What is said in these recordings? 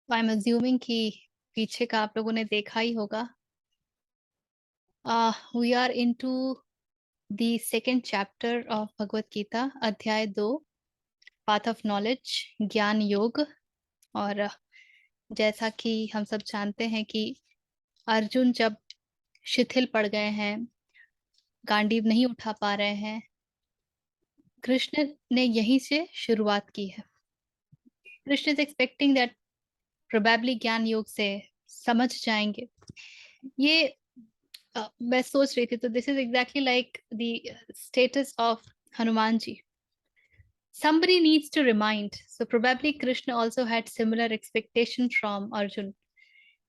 I am assuming कि पीछे का आप लोगों ने देखा ही होगा। We are into the second chapter of Bhagavad Gita, अध्याय 2, पाथ ऑफ नॉलेज, ज्ञान योग। और जैसा कि हम सब जानते हैं कि अर्जुन जब शिथिल पड़ गए हैं, गांडीव नहीं उठा पा रहे हैं, कृष्ण ने यहीं से शुरुआत की है। Krishna is expecting that probably ज्ञान योग से समझ जाएंगे। ये मैं सोच रही थी, तो this is exactly like the status of Hanuman ji. Somebody needs to remind. So probably Krishna also had similar expectation from Arjun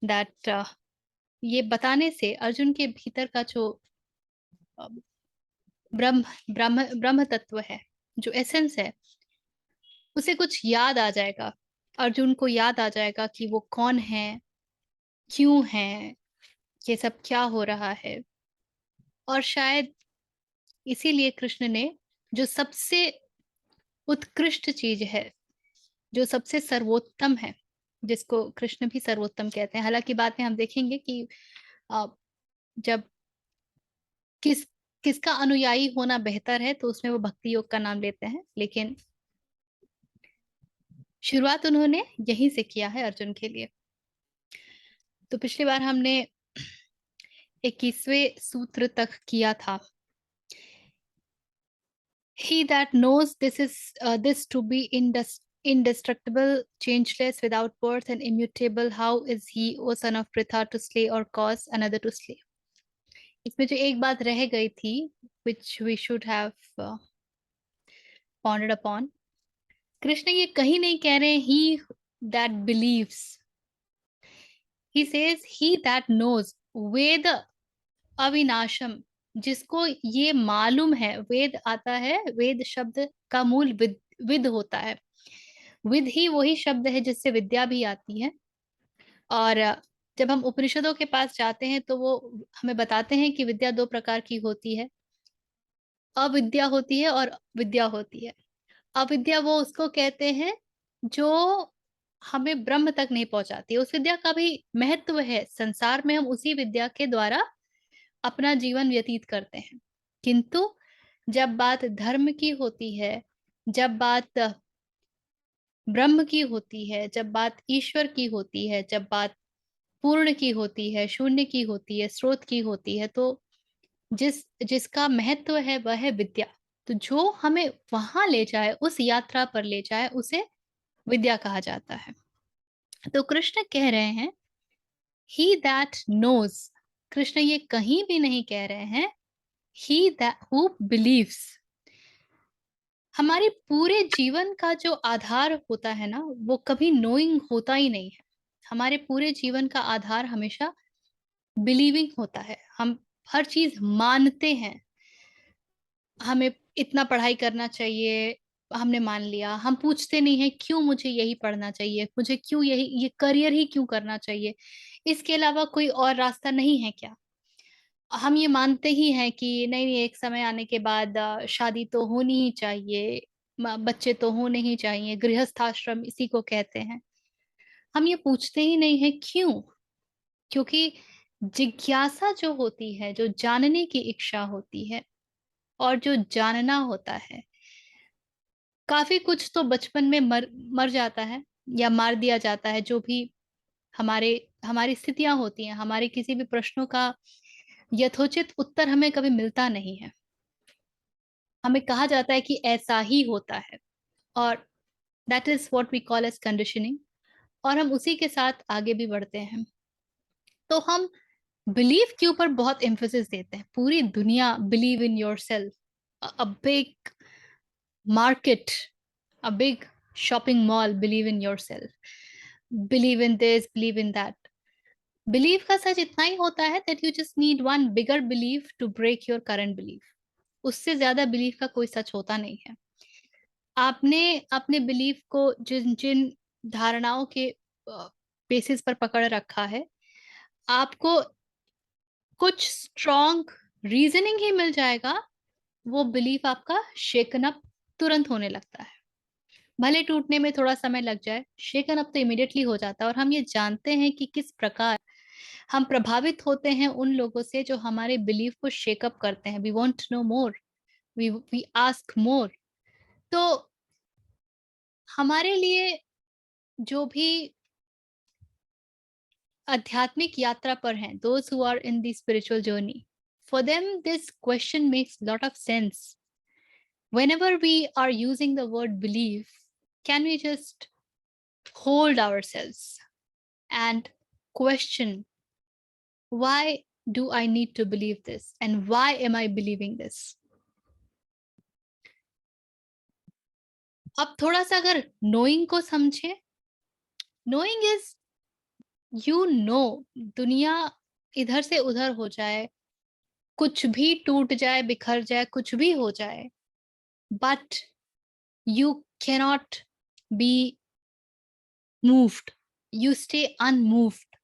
that ये बताने से अर्जुन के भीतर का जो अ, ब्रह्म ब्रह्म ब्रह्म तत्व है, जो एसेंस है, उसे कुछ याद आ जाएगा। अर्जुन को याद आ जाएगा कि वो कौन है, क्यों है, ये सब क्या हो रहा है। और शायद इसीलिए कृष्ण ने जो सबसे उत्कृष्ट चीज है, जो सबसे सर्वोत्तम है, जिसको कृष्ण भी सर्वोत्तम कहते हैं। हालांकि बाद में हम देखेंगे कि अ, जब किस किसका अनुयायी होना बेहतर है तो उसमें वो भक्ति योग का नाम लेते हैं, लेकिन शुरुआत उन्होंने यहीं से किया है अर्जुन के लिए। तो पिछली बार हमने 21वें सूत्र तक किया था। He that knows this to be indestructible, changeless, without birth and immutable, how is he, O son of Pritha, to slay or cause another to slay? इसमें जो एक बात रह गई थी, which we should have pondered upon. Krishna ये कहीं नहीं कह रहे he that believes. He says he that knows. वेद अविनाशम, जिसको ये मालूम है। वेद आता है, वेद शब्द का मूल विद होता है। विद ही वही शब्द है जिससे विद्या भी आती है। और जब हम उपनिषदों के पास जाते हैं तो वो हमें बताते हैं कि विद्या दो प्रकार की होती है, अविद्या होती है और विद्या होती है। अविद्या वो उसको कहते हैं जो हमें ब्रह्म तक नहीं पहुंचाती। उस विद्या का भी महत्व है, संसार में हम उसी विद्या के द्वारा अपना जीवन व्यतीत करते हैं। किंतु जब बात धर्म की होती है, जब बात ब्रह्म की होती है, जब बात ईश्वर की होती है, जब बात पूर्ण की होती है, शून्य की होती है, स्रोत की होती है, तो जिसका महत्व है वह है विद्या। तो जो हमें वहां ले जाए, उस यात्रा पर ले जाए, उसे विद्या कहा जाता है। तो कृष्ण कह रहे हैं ही दैट नोज। कृष्ण ये कहीं भी नहीं कह रहे हैं ही दैट हु बिलीव्स। हमारे पूरे जीवन का जो आधार होता है ना, वो कभी नोइंग होता ही नहीं है। हमारे पूरे जीवन का आधार हमेशा बिलीविंग होता है। हम हर चीज मानते हैं। हमें इतना पढ़ाई करना चाहिए, हमने मान लिया। हम पूछते नहीं है क्यों मुझे यही पढ़ना चाहिए, मुझे क्यों यही ये करियर ही क्यों करना चाहिए, इसके अलावा कोई और रास्ता नहीं है क्या। हम ये मानते ही हैं कि नहीं नहीं, एक समय आने के बाद शादी तो होनी ही चाहिए, बच्चे तो होने ही चाहिए, गृहस्थाश्रम इसी को कहते हैं। हम ये पूछते ही नहीं है क्यों। क्योंकि जिज्ञासा जो होती है, जो जानने की इच्छा होती है और जो जानना होता है, काफी कुछ तो बचपन में मर मर जाता है या मार दिया जाता है। जो भी हमारे हमारी स्थितियां होती हैं, हमारे किसी भी प्रश्नों का यथोचित उत्तर हमें कभी मिलता नहीं है। हमें कहा जाता है कि ऐसा ही होता है, और that is what we call as conditioning. और हम उसी के साथ आगे भी बढ़ते हैं। तो हम बिलीव के ऊपर बहुत एम्फोसिस देते हैं। पूरी दुनिया believe in yourself, a big market, a big shopping mall, believe in yourself, believe in this, believe in that. Believe का सच इतना ही होता है that you just need one bigger believe to break your current belief. उससे ज्यादा belief का कोई सच होता नहीं है। आपने अपने बिलीफ को जिन जिन धारणाओं के बेसिस पर पकड़ रखा है, आपको कुछ स्ट्रॉन्ग रीजनिंग ही मिल जाएगा, वो बिलीफ आपका शेकन अप तुरंत होने लगता है। भले टूटने में थोड़ा समय लग जाए, शेकन अप तो इमिडिएटली हो जाता है। और हम ये जानते हैं कि किस प्रकार हम प्रभावित होते हैं उन लोगों से जो हमारे बिलीफ को शेकअप करते हैं। We want to know more, we ask more. तो हमारे लिए जो भी आध्यात्मिक यात्रा पर हैं, those who are in the spiritual journey, for them this question makes lot of sense. Whenever we are using the word belief, can we just hold ourselves and question, why do I need to believe this and why am I believing this? अब थोड़ा सा अगर knowing को समझे, knowing is, you know, दुनिया इधर से उधर हो जाए, कुछ भी टूट जाए, बिखर जाए, कुछ भी हो जाए, but you cannot be moved, you stay unmoved.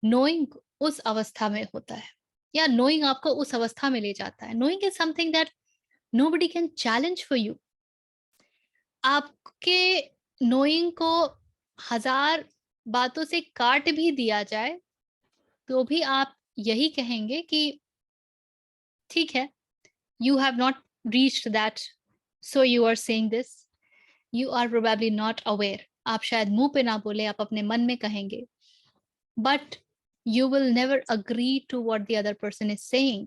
Knowing उस अवस्था में होता है, या नोइंग आपको उस अवस्था में ले जाता है। Knowing is something that nobody can challenge for you. आपके नोइंग को हजार बातों से काट भी दिया जाए तो भी आप यही कहेंगे कि ठीक है, you have not reached that, so you are saying this, you are probably not aware. आप शायद मुंह पे ना बोले, आप अपने मन में कहेंगे, but you will never agree to what the other person is saying.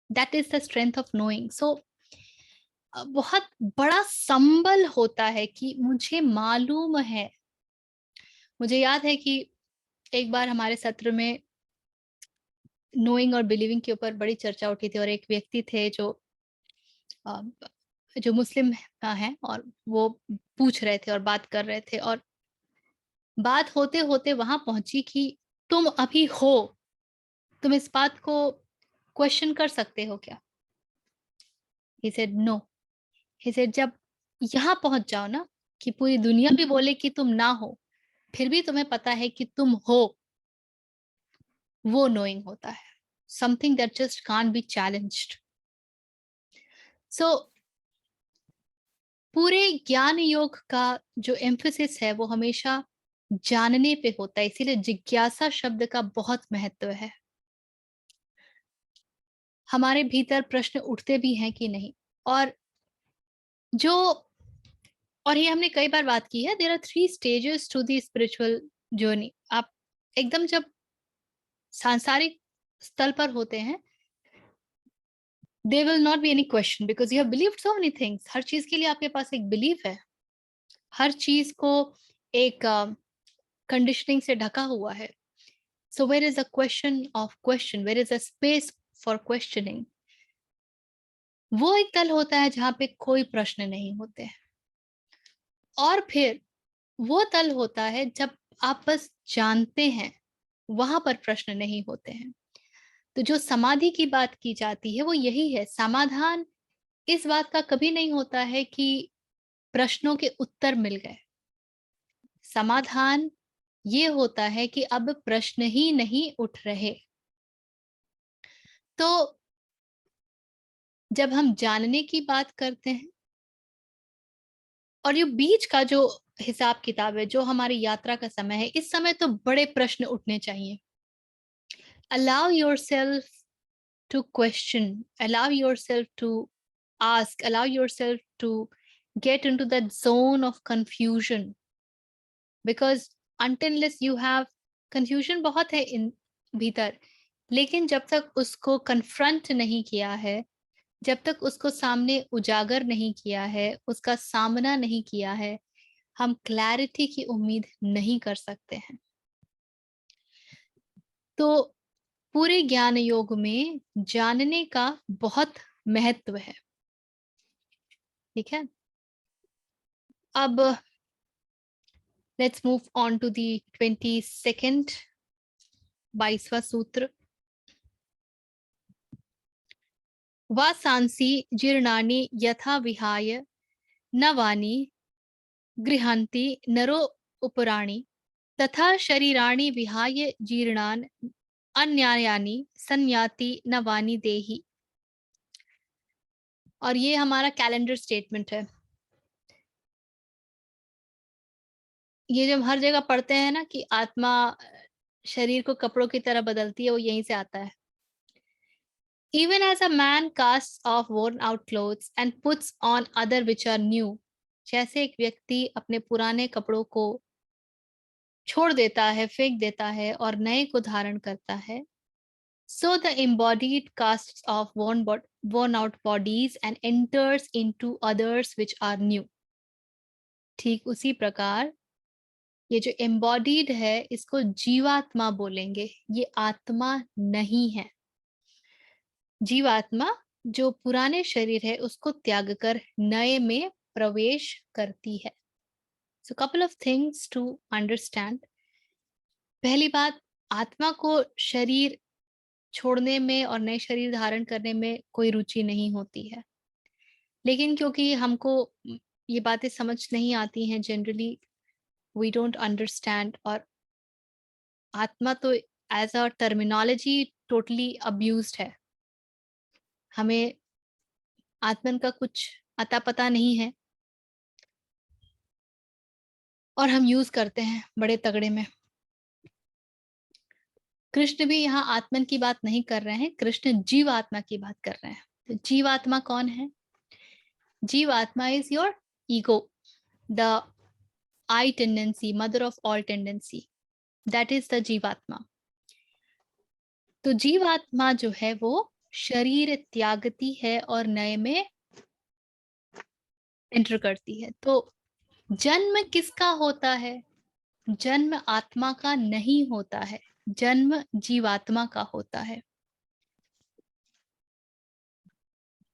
That is the strength of knowing. So बहुत बड़ा संबल होता है कि मुझे मालूम है। मुझे याद है कि एक बार हमारे सत्र में नोइंग और बिलीविंग के ऊपर बड़ी चर्चा उठी थी, और एक व्यक्ति थे अ, जो मुस्लिम हैं, और वो पूछ रहे थे और बात कर रहे थे, और बात होते होते वहां पहुंची कि तुम अभी हो, तुम इस बात को क्वेश्चन कर सकते हो क्या? He said no. He said जब यहाँ पहुंच जाओ ना, कि पूरी दुनिया भी बोले कि तुम ना हो, फिर भी तुम्हें पता है कि तुम हो, वो नोइंग होता है। Something that just can't be challenged. So पूरे ज्ञान योग का जो एम्फोसिस है वो हमेशा जानने पे होता है, इसीलिए जिज्ञासा शब्द का बहुत महत्व है। हमारे भीतर प्रश्न उठते भी हैं कि नहीं, और जो, और ये हमने कई बार बात की है, there are 3 stages to the spiritual journey. आप एकदम जब सांसारिक स्थल पर होते हैं, there will not be any question because you have believed so many things. हर चीज के लिए आपके पास एक बिलीफ है, हर चीज को एक कंडीशनिंग से ढका हुआ है। So where is a question of question, where is a space for questioning? वो एक तल होता है जहां पे कोई प्रश्न नहीं होते हैं। और फिर वो तल होता है जब आप बस जानते हैं, वहां पर प्रश्न नहीं होते हैं। तो जो समाधि की बात की जाती है वो यही है। समाधान इस बात का कभी नहीं होता है कि प्रश्नों के उत्तर मिल गए। समाधान ये होता है कि अब प्रश्न ही नहीं उठ रहे। तो जब हम जानने की बात करते हैं, और ये बीच का जो हिसाब किताब है, जो हमारी यात्रा का समय है, इस समय तो बड़े प्रश्न उठने चाहिए। Allow yourself to question, allow yourself to ask, allow yourself to get into that zone of confusion, because until unless you have, confusion बहुत है इन भीतर, लेकिन जब तक उसको कन्फ्रंट नहीं किया है, जब तक उसको सामने उजागर नहीं किया है, उसका सामना नहीं किया है, हम क्लैरिटी की उम्मीद नहीं कर सकते हैं। तो पूरे ज्ञान योग में जानने का बहुत महत्व है। ठीक है, अब let's move on to the 22nd, 22वां सूत्र। वासांसि जीर्णानि यथा विहाय नवानि गृह्णन्ति नरो उपराणि, तथा शरीराणि विहाय जीर्णान् अन्यायानि संयाति नवानि देहि। और ये हमारा कैलेंडर स्टेटमेंट है। ये जब हर जगह पढ़ते हैं ना कि आत्मा शरीर को कपड़ों की तरह बदलती है, वो यहीं से आता है। Even as a man casts off worn out clothes and puts on other which are new, जैसे एक व्यक्ति अपने पुराने कपड़ों को छोड़ देता है, फेंक देता है और नए को धारण करता है, so the embodied casts off worn out bodies and enters into others which are new. ठीक उसी प्रकार ये जो embodied है, इसको जीवात्मा बोलेंगे, ये आत्मा नहीं है। जीवात्मा जो पुराने शरीर है उसको त्याग कर नए में प्रवेश करती है। So couple of things to understand. पहली बात, आत्मा को शरीर छोड़ने में और नए शरीर धारण करने में कोई रुचि नहीं होती है, लेकिन क्योंकि हमको ये बातें समझ नहीं आती हैं, जनरली वी डोंट अंडरस्टैंड, और आत्मा तो as a terminology totally abused है। हमें आत्मन का कुछ अता पता नहीं है और हम यूज करते हैं बड़े तगड़े में। कृष्ण भी यहाँ आत्मन की बात नहीं कर रहे हैं, कृष्ण जीवात्मा की बात कर रहे हैं। तो जीवात्मा कौन है? जीवात्मा is your ego, the I tendency, mother of all tendency, that is the जीवात्मा। तो जीवात्मा जो है वो शरीर त्यागती है और नए में एंटर करती है। तो जन्म किसका होता है? जन्म आत्मा का नहीं होता है, जन्म जीवात्मा का होता है।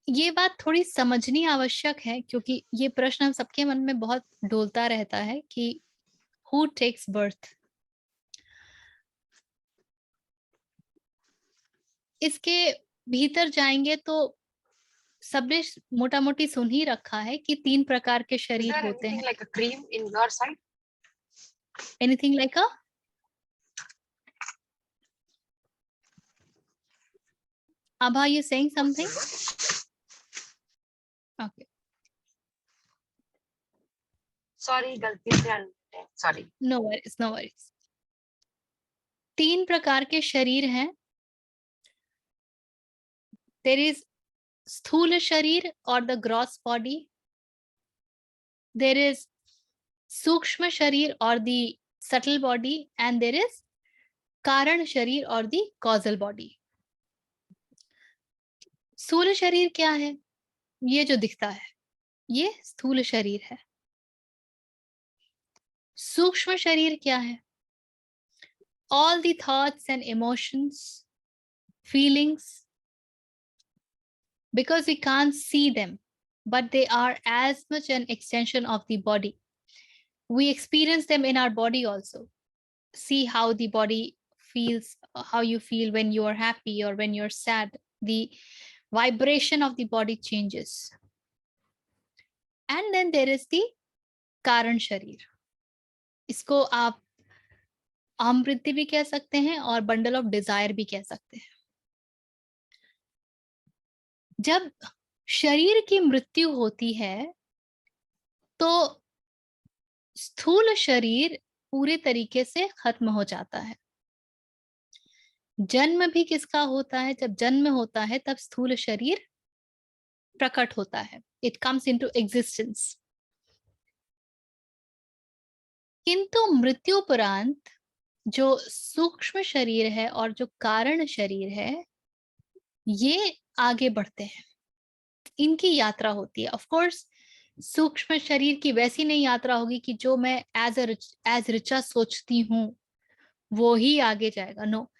ये बात थोड़ी समझनी आवश्यक है, क्योंकि ये प्रश्न हम सबके मन में बहुत डोलता रहता है कि हु टेक्स बर्थ। इसके भीतर जाएंगे तो सबने मोटा मोटी सुन ही रखा है कि 3 प्रकार के शरीर होते हैं। like a cream in your side? Anything like a Abha, you saying something? Okay. Sorry, गलती से sorry. No worries, no worries. 3 प्रकार के शरीर हैं। There is स्थूल शरीर और the gross body, there is सूक्ष्म शरीर और the subtle body, and there is कारण शरीर और द कॉजल बॉडी। स्थूल शरीर क्या है? ये जो दिखता है ये स्थूल शरीर है। सूक्ष्म शरीर क्या है? All the thoughts and emotions, feelings, because we can't see them, but they are as much an extension of the body. We experience them in our body also. See how the body feels, how you feel when you are happy or when you're sad. The vibration of the body changes. And then there is the कारण शरीर। इसको आप अमृति भी कह सकते हैं और bundle of desire भी कह सकते हैं। जब शरीर की मृत्यु होती है तो स्थूल शरीर पूरे तरीके से खत्म हो जाता है। जन्म भी किसका होता है? जब जन्म होता है तब स्थूल शरीर प्रकट होता है, इट कम्स इनटू एग्जिस्टेंस। किंतु मृत्युपरांत जो सूक्ष्म शरीर है और जो कारण शरीर है ये आगे बढ़ते हैं, इनकी यात्रा होती है। ऑफ कोर्स सूक्ष्म शरीर की वैसी नहीं यात्रा होगी कि जो मैं एज रिचा सोचती हूँ वो ही आगे जाएगा। No,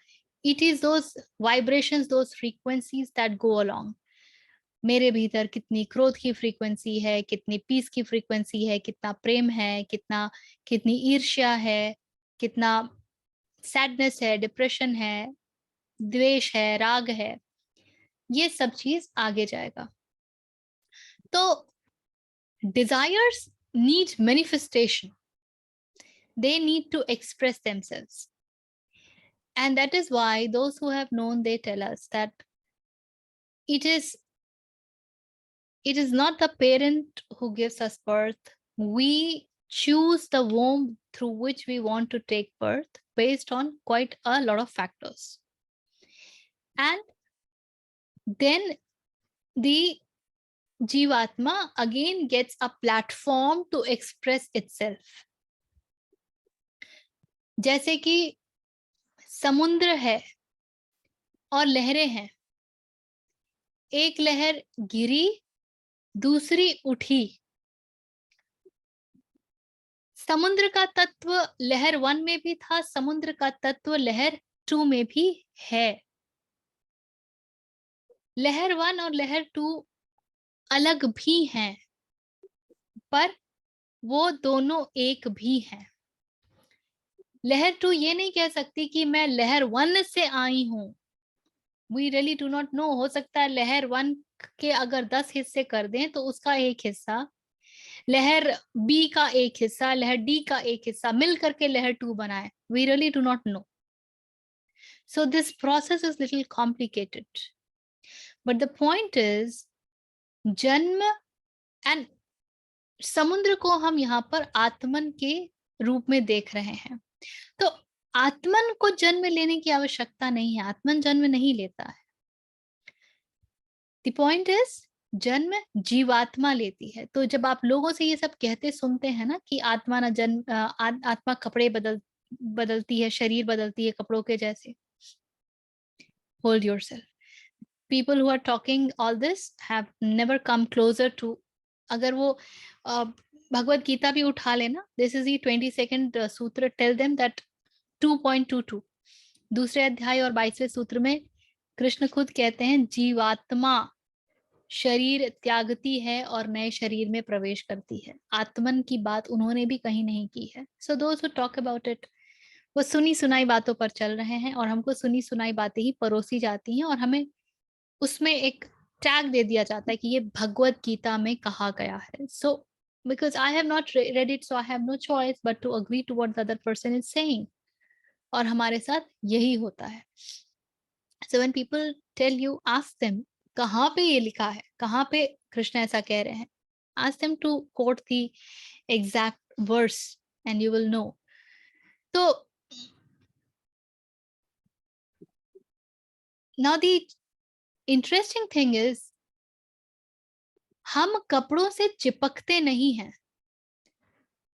it is those vibrations, those frequencies that go along. मेरे भीतर कितनी क्रोध की फ्रीक्वेंसी है, कितनी पीस की फ्रीक्वेंसी है, कितना प्रेम है, कितनी ईर्ष्या है, कितना सैडनेस है, डिप्रेशन है, द्वेष है, राग है, ये सब चीज आगे जाएगा। तो desires need manifestation, they need to express themselves, and that is why those who have known, they tell us that it is not the parent who gives us birth, we choose the womb through which we want to take birth based on quite a lot of factors. And then the Jivatma again gets a platform to express itself. जैसे कि समुद्र है और लहरें हैं, एक लहर गिरी, दूसरी उठी। समुद्र का तत्व लहर 1 में भी था, समुद्र का तत्व लहर 2 में भी है। लहर 1 और लहर 2 अलग भी हैं, पर वो दोनों एक भी हैं। लहर 2 ये नहीं कह सकती कि मैं लहर 1 से आई हूं। We really do not know. हो सकता है लहर 1 के अगर 10 हिस्से कर दें तो उसका एक हिस्सा, लहर B का एक हिस्सा, लहर D का एक हिस्सा मिल करके लहर 2 बनाए। We really do not know. So this process is little complicated. But the point is, जन्म and समुद्र को हम यहाँ पर आत्मन के रूप में देख रहे हैं। तो आत्मन को जन्म लेने की आवश्यकता नहीं है, आत्मन जन्म नहीं लेता है। The point is, जन्म जीवात्मा लेती है। तो जब आप लोगों से ये सब कहते सुनते हैं ना कि आत्मा ना जन्म आत्मा कपड़े बदलती है, शरीर बदलती है कपड़ों के जैसे, hold yourself. People who are talking all this have never come closer to, अगर वो भगवत गीता भी उठा लेना, this is the 22nd सूत्र, tell them that 2.22 दूसरे अध्याय और 22वें सूत्र में कृष्ण खुद कहते हैं जीवात्मा शरीर त्यागती है और नए शरीर में प्रवेश करती है। आत्मन की बात उन्होंने भी कहीं नहीं की है। So those who talk about it, वो सुनी सुनाई बातों पर चल रहे हैं और हमको सुनी सुनाई बातें ही परोसी जाती हैं और हमें उसमें एक टैग दे दिया जाता है कि ये भगवत गीता में कहा गया है। So because I have not read it, so I have no choice but to agree to what the other person is saying. और हमारे साथ यही होता है। So when people tell you, ask them कहाँ पे ये लिखा है, कहाँ पे कृष्ण ऐसा कह रहे हैं। Ask them to quote the exact verse and you will know. तो now the interesting thing is, हम कपड़ों से चिपकते नहीं हैं।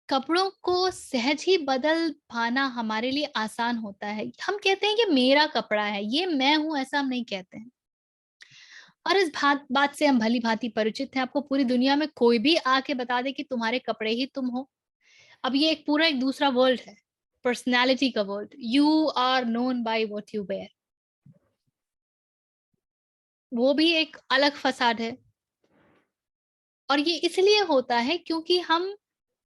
कपड़ों को सहज ही बदल पाना हमारे लिए आसान होता है। हम कहते हैं कि मेरा कपड़ा है, ये मैं हूं, ऐसा हम नहीं कहते हैं। और इस बात से हम भली भांति परिचित हैं। आपको पूरी दुनिया में कोई भी आके बता दे कि तुम्हारे कपड़े ही तुम हो। अब ये एक पूरा एक दूसरा वर्ल्ड है, पर्सनैलिटी का world. You are known by what you wear, वो भी एक अलग फसाद है। और ये इसलिए होता है क्योंकि हम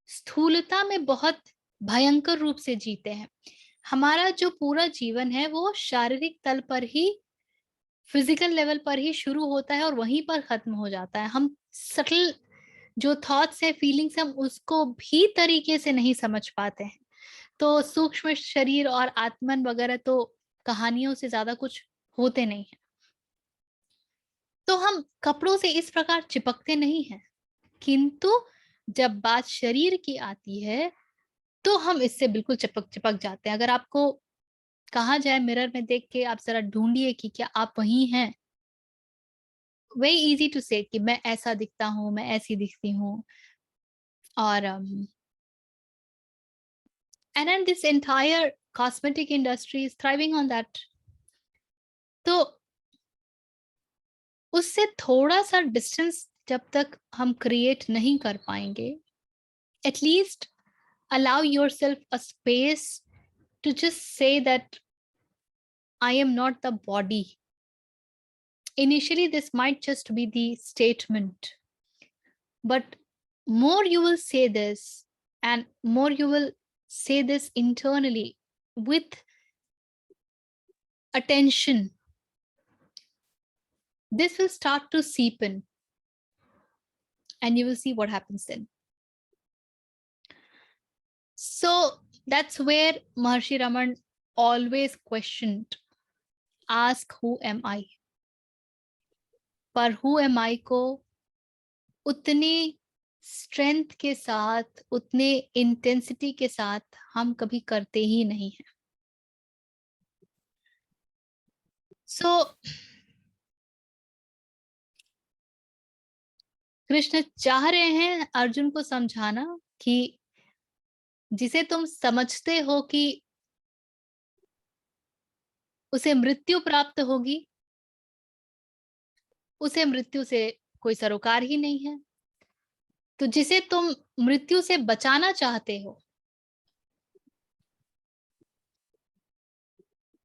स्थूलता में बहुत भयंकर रूप से जीते हैं। हमारा जो पूरा जीवन है वो शारीरिक तल पर ही, फिजिकल लेवल पर ही शुरू होता है और वहीं पर खत्म हो जाता है। हम सटल जो थॉट्स है, फीलिंग्स, हम उसको भी तरीके से नहीं समझ पाते हैं। तो सूक्ष्म शरीर और आत्मन वगैरह तो कहानियों से ज्यादा कुछ होते नहीं है। तो हम कपड़ों से इस प्रकार चिपकते नहीं हैं, किंतु जब बात शरीर की आती है तो हम इससे बिल्कुल चिपक जाते हैं। अगर आपको कहा जाए मिरर में देख के आप जरा ढूंढिए कि क्या आप वही हैं, वेरी इजी टू से कि मैं ऐसा दिखता हूँ, मैं ऐसी दिखती हूँ। और and then this entire cosmetic industry is thriving on that. तो उससे थोड़ा सा डिस्टेंस जब तक हम क्रिएट नहीं कर पाएंगे, at least allow yourself a space to just say that I am not the body. Initially this might just be the statement, but more you will say this and more you will say this internally with attention, this will start to seep in and you will see what happens then. So that's where Maharshi Raman always questioned, ask who am I. पर who am I को उतनी strength के साथ, उतने intensity के साथ हम कभी करते ही नहीं हैं। सो कृष्ण चाह रहे हैं अर्जुन को समझाना कि जिसे तुम समझते हो कि उसे मृत्यु प्राप्त होगी, उसे मृत्यु से कोई सरोकार ही नहीं है। तो जिसे तुम मृत्यु से बचाना चाहते हो,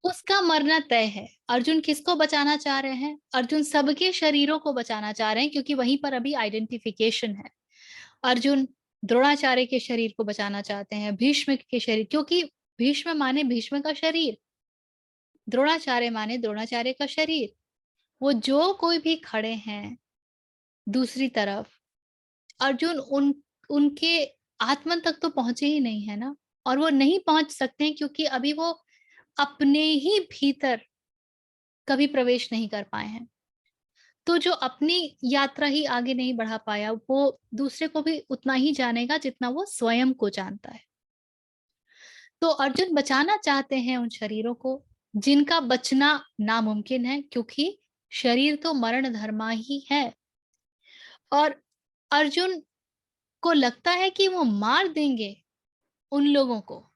उसका मरना तय है। अर्जुन किसको बचाना चाह रहे हैं? अर्जुन सबके शरीरों को बचाना चाह रहे हैं, क्योंकि वहीं पर अभी आइडेंटिफिकेशन है। अर्जुन द्रोणाचार्य के शरीर को बचाना चाहते हैं, भीष्म के शरीर, क्योंकि भीष्म माने भीष्म का शरीर, द्रोणाचार्य माने द्रोणाचार्य का शरीर। वो जो कोई भी खड़े हैं दूसरी तरफ, अर्जुन उनके आत्मन तक तो पहुंचे ही नहीं है ना, और वो नहीं पहुंच सकते हैं क्योंकि अभी वो अपने ही भीतर कभी प्रवेश नहीं कर पाए हैं। तो जो अपनी यात्रा ही आगे नहीं बढ़ा पाया, वो दूसरे को भी उतना ही जानेगा जितना वो स्वयं को जानता है। तो अर्जुन बचाना चाहते हैं उन शरीरों को जिनका बचना नामुमकिन है, क्योंकि शरीर तो मरण धर्मा ही है। और अर्जुन को लगता है कि वो मार देंगे उन लोगों को,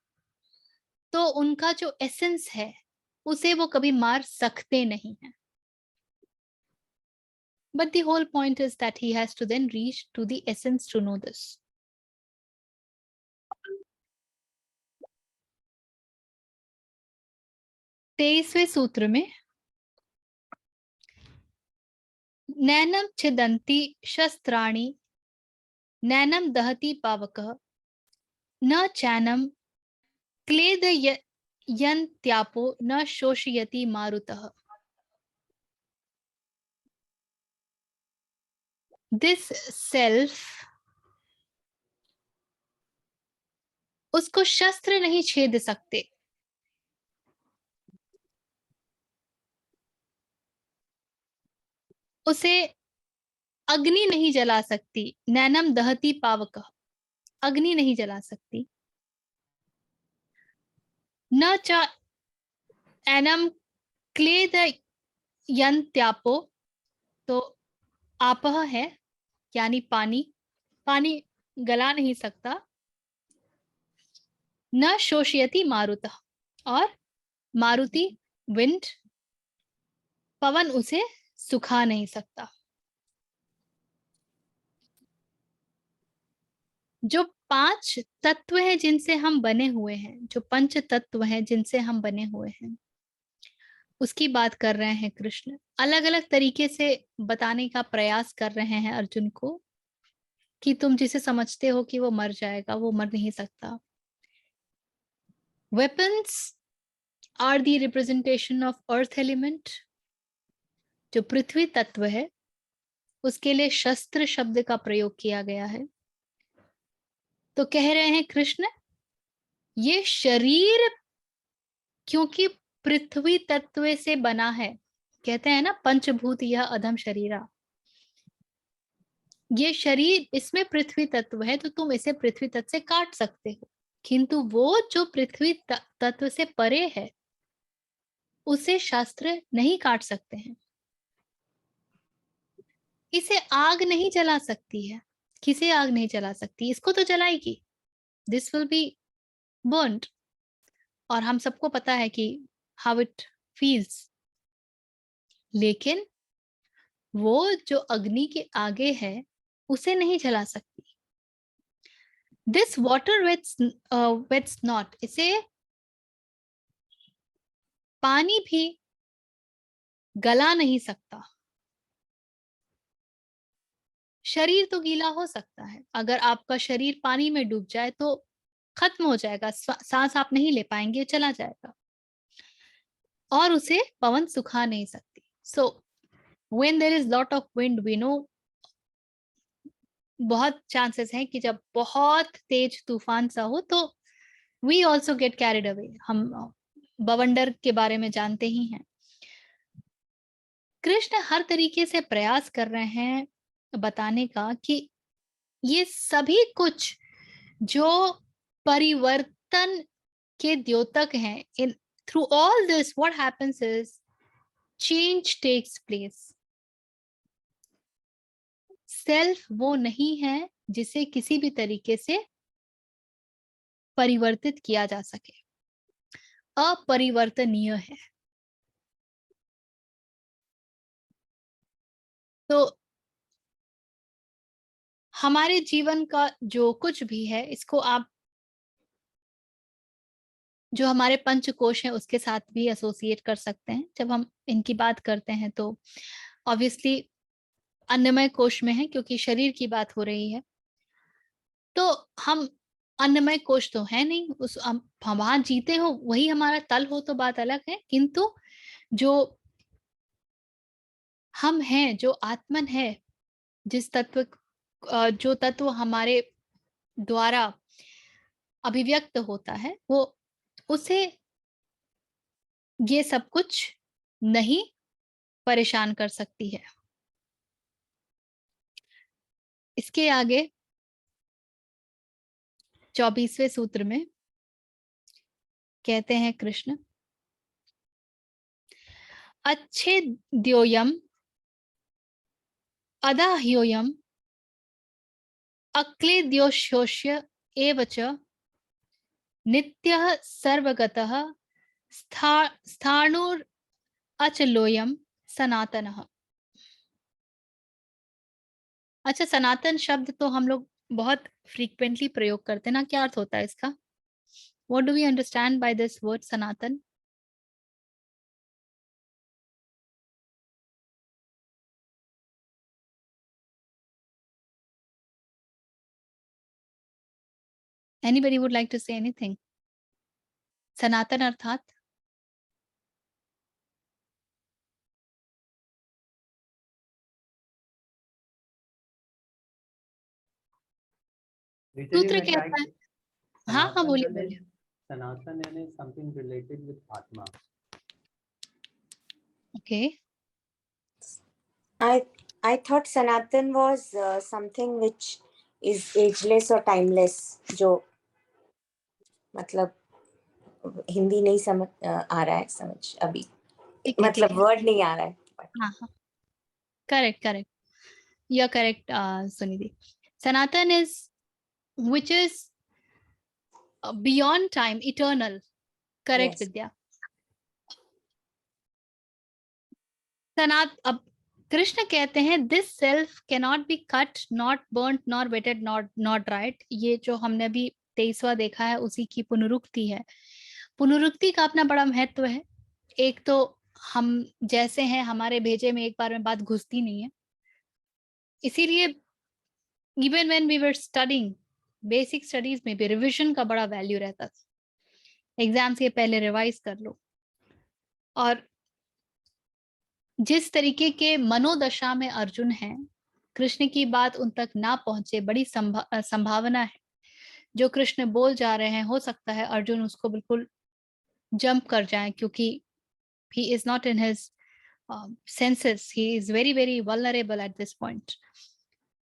तो उनका जो एसेंस है उसे वो कभी मार सकते नहीं हैं। But the whole point is that he has to then reach to the essence to know this. 23वें सूत्र में नैनम छिदन्ति शस्त्राणि नैनम दहति पावकः न चैनम क्लेदयन्त्यापो न शोषयति मारुतः। This self, उसको शस्त्र नहीं छेद सकते, उसे अग्नि नहीं जला सकती। नैनम दहति पावक, अग्नि नहीं जला सकती। न च एनम क्लेद यंत्यापो, तो आपह है यानी पानी, पानी गला नहीं सकता। न शोषयति मारुत, और मारुति विंड, पवन उसे सुखा नहीं सकता। जो 5 तत्व हैं जिनसे हम बने हुए हैं, जो पंच तत्व हैं जिनसे हम बने हुए हैं, उसकी बात कर रहे हैं कृष्ण। अलग अलग तरीके से बताने का प्रयास कर रहे हैं अर्जुन को कि तुम जिसे समझते हो कि वो मर जाएगा, वो मर नहीं सकता। Weapons are the representation of earth element. जो पृथ्वी तत्व है उसके लिए शस्त्र शब्द का प्रयोग किया गया है। तो कह रहे हैं कृष्ण, ये शरीर क्योंकि पृथ्वी तत्व से बना है, कहते हैं ना पंचभूत यह अधम शरीरा, ये शरीर इसमें पृथ्वी तत्व है, तो तुम इसे पृथ्वी तत्व से काट सकते हो, किंतु वो जो पृथ्वी तत्व से परे है उसे शास्त्र नहीं काट सकते हैं। इसे आग नहीं जला सकती है। किसे आग नहीं जला सकती? इसको तो जलाएगी, दिस विल बी बर्न्ड, और हम सबको पता है कि हाउ इट फील्स। लेकिन वो जो अग्नि के आगे है उसे नहीं जला सकती। दिस वाटर वेट्स नॉट, इसे पानी भी गला नहीं सकता। शरीर तो गीला हो सकता है, अगर आपका शरीर पानी में डूब जाए तो खत्म हो जाएगा, सांस आप नहीं ले पाएंगे, चला जाएगा, और उसे पवन सुखा नहीं सकती। So when there is lot of wind, we know बहुत चांसेस हैं कि जब बहुत तेज तूफान सा हो तो we also get carried away. हम बवंडर के बारे में जानते ही हैं। कृष्ण हर तरीके से प्रयास कर रहे हैं बताने का कि ये सभी कुछ जो परिवर्तन के द्योतक हैं, in through all this what happens is change takes place. Self वो नहीं है जिसे किसी भी तरीके से परिवर्तित किया जा सके, अपरिवर्तनीय है। तो हमारे जीवन का जो कुछ भी है, इसको आप जो हमारे पंचकोश हैं उसके साथ भी एसोसिएट कर सकते हैं। जब हम इनकी बात करते हैं तो ऑब्वियसली अन्नमय कोश में है, क्योंकि शरीर की बात हो रही है। तो हम अन्नमय कोश तो है नहीं, उस हम वहां जीते हो, वही हमारा तल हो तो बात अलग है, किंतु जो हम हैं, जो आत्मन है, जिस तत्व जो तत्व हमारे द्वारा अभिव्यक्त होता है, वो उसे ये सब कुछ नहीं परेशान कर सकती है। इसके आगे 24वें सूत्र में कहते हैं कृष्ण, अच्छे द्योयम अदाह्योयम अक्लेद्योष्योष्य एव च नित्यः सर्वगतः स्थाणुर अचलोयम सनातनः। अच्छा, सनातन शब्द तो हम लोग बहुत फ्रीक्वेंटली प्रयोग करते हैं ना, क्या अर्थ होता है इसका? What do we understand by this word Sanatan? Anybody would like to say anything? सनातन अर्थात Literally, सूत्र मैं try कहता है। हाँ हाँ, Sanatan बोलिए यानी बोलिए। Sanatan यानी something related with Atma. Okay. I thought Sanatan was something which is ageless or timeless. जो मतलब हिंदी नहीं समझ आ रहा है समझ अभी, ठीक है ठीक मतलब है। वर्ड नहीं आ रहा है। हाँ हाँ, correct correct, you are correct Sunidhi. Sanatan is which is beyond time, eternal. Correct, Yes. विद्या। सनात अब कृष्ण कहते हैं this self can not be cut, not burned, not wetted, not dried. ये जो हमने अभी 23वां देखा है उसी की पुनरुक्ति है। पुनरुक्ति का अपना बड़ा महत्व है। एक तो हम जैसे हैं, हमारे भेजे में एक बार में बात घुसती नहीं है, इसीलिए even when we were studying basic studies में भी रिविजन का बड़ा वैल्यू रहता था। एग्जाम से पहले रिवाइज कर लो। और जिस तरीके के मनोदशा में अर्जुन है, कृष्ण की बात उन तक ना पहुंचे, बड़ी संभावना है जो कृष्ण बोल जा रहे हैं, हो सकता है अर्जुन उसको बिल्कुल जंप कर जाए, क्योंकि he is not in his senses, he is very very vulnerable at this point.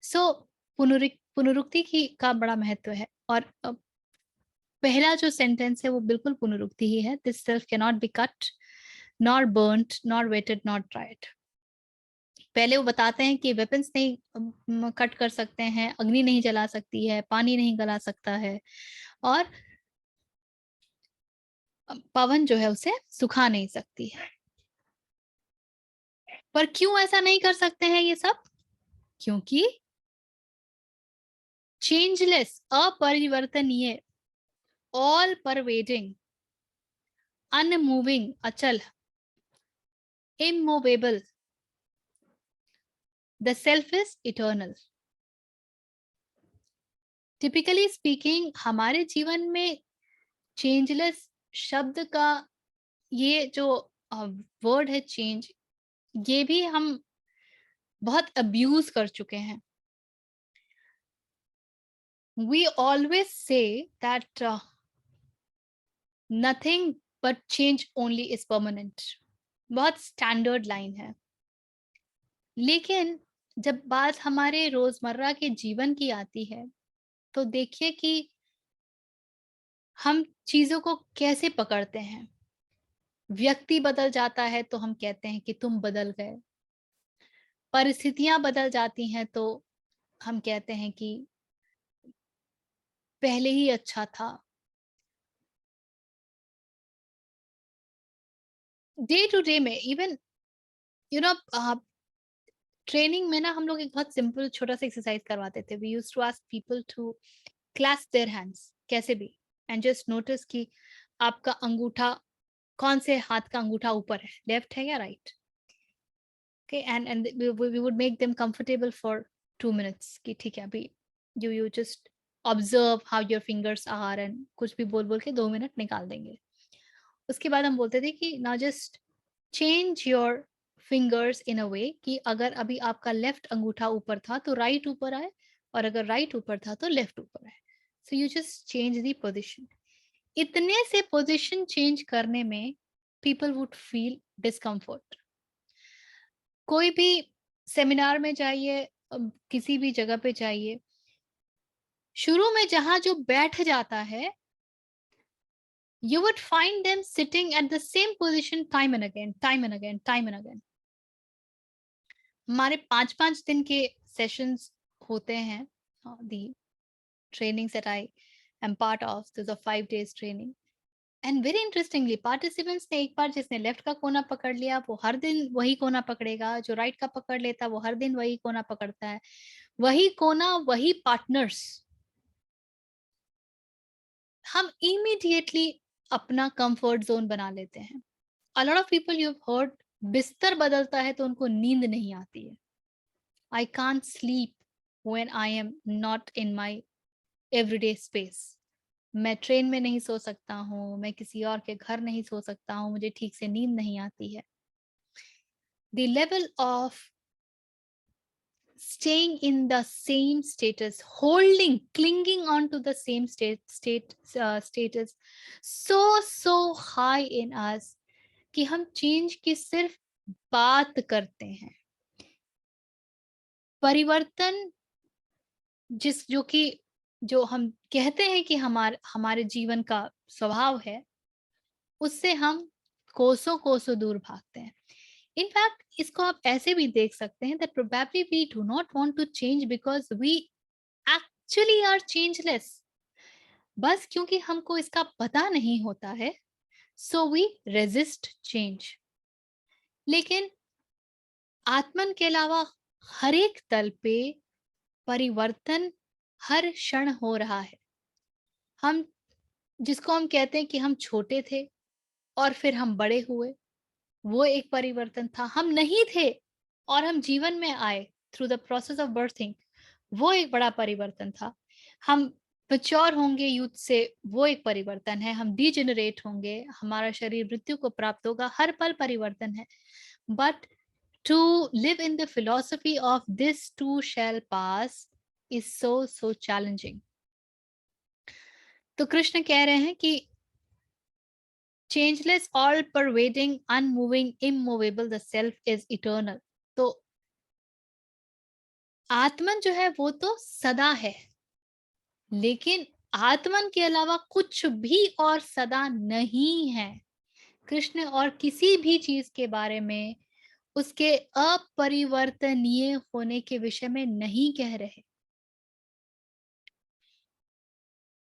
So पुनरुक्ति की का बड़ा महत्व है। और पहला जो सेंटेंस है वो बिल्कुल पुनरुक्ति ही है। This self can not be cut, nor burned, nor wetted, not dried. पहले वो बताते हैं कि वेपन्स नहीं कट कर सकते हैं, अग्नि नहीं जला सकती है, पानी नहीं गला सकता है, और पवन जो है उसे सुखा नहीं सकती है। पर क्यों ऐसा नहीं कर सकते हैं ये सब? क्योंकि चेंजलेस, अपरिवर्तनीय, ऑल परवेडिंग, अनमूविंग, अचल, immovable, the self is eternal. Typically speaking हमारे जीवन में चेंजलेस शब्द का ये जो वर्ड है चेंज, ये भी हम बहुत अब्यूज कर चुके हैं। We always say that nothing but change only is permanent. बहुत स्टैंडर्ड लाइन है। लेकिन जब बात हमारे रोजमर्रा के जीवन की आती है, तो देखिए कि हम चीजों को कैसे पकड़ते हैं। व्यक्ति बदल जाता है तो हम कहते हैं कि तुम बदल गए। परिस्थितियां बदल जाती हैं तो हम कहते हैं कि पहले ही अच्छा था। डे टू डे में इवन यू नो ट्रेनिंग में ना हम लोग एक बहुत सिंपल छोटा सा एक्सरसाइज करवाते थे। We used to ask people to clasp their hands कैसे भी, एंड जस्ट नोटिस कि आपका अंगूठा कौन से हाथ का अंगूठा ऊपर है, लेफ्ट है या right. Okay, and we would make them comfortable for 2 minutes कि ठीक है अभी you just observe how your fingers are, and कुछ भी बोल बोल के 2 मिनट निकाल देंगे। उसके बाद हम बोलते थे कि now just change your fingers in a way कि अगर अभी आपका लेफ्ट अंगूठा ऊपर था तो राइट ऊपर आए, और अगर राइट ऊपर था तो लेफ्ट ऊपर आए। So you just change the position. इतने से पोजीशन चेंज करने में पीपल वुड फील डिस्कम्फर्ट। कोई भी सेमिनार में जाइए, किसी भी जगह पे जाइए, शुरू में जहां जो बैठ जाता है, you would find them sitting at the same position time and again, time and again, time and again. हमारे 5-5 दिन के सेशंस होते हैं, the trainings that I am part of, those are 5 days training. And very interestingly, participants ने एक बार जिसने left का कोना पकड़ लिया वो हर दिन वही कोना पकड़ेगा, जो राइट का पकड़ लेता वो हर दिन वही कोना पकड़ता है, वही कोना वही पार्टनर्स। हम इमीडिएटली अपना कंफर्ट जोन बना लेते हैं। A lot of people you've heard, बिस्तर बदलता है तो उनको नींद नहीं आती है। I can't sleep when I am not in my everyday space. मैं ट्रेन में नहीं सो सकता हूँ, मैं किसी और के घर नहीं सो सकता हूँ, मुझे ठीक से नींद नहीं आती है। The level of staying in the same status, clinging on to the same status, so high in us कि हम चेंज की सिर्फ बात करते हैं। परिवर्तन जो हम कहते हैं कि हमारे जीवन का स्वभाव है, उससे हम कोसों कोसों दूर भागते हैं। इनफैक्ट इसको आप ऐसे भी देख सकते हैं that probably we do not want to change because we actually are changeless. बस क्योंकि हमको इसका पता नहीं होता है, so we resist change. लेकिन आत्मन के अलावा हर एक तल पे परिवर्तन हर क्षण हो रहा है। हम जिसको हम कहते हैं कि हम छोटे थे और फिर हम बड़े हुए, वो एक परिवर्तन था। हम नहीं थे और हम जीवन में आए through the process of berthing, वो एक बड़ा परिवर्तन था। हम मैच्योर होंगे यूथ से, वो एक परिवर्तन है। हम डीजेनरेट होंगे, हमारा शरीर मृत्यु को प्राप्त होगा, हर पल परिवर्तन है। But to live in the philosophy of this too shall pass is so challenging. तो कृष्ण कह रहे हैं कि changeless, all pervading, unmoving, immovable, the self is eternal. तो आत्मन जो है वो तो सदा है, लेकिन आत्मन के अलावा कुछ भी और सदा नहीं है। कृष्ण और किसी भी चीज के बारे में उसके अपरिवर्तनीय होने के विषय में नहीं कह रहे।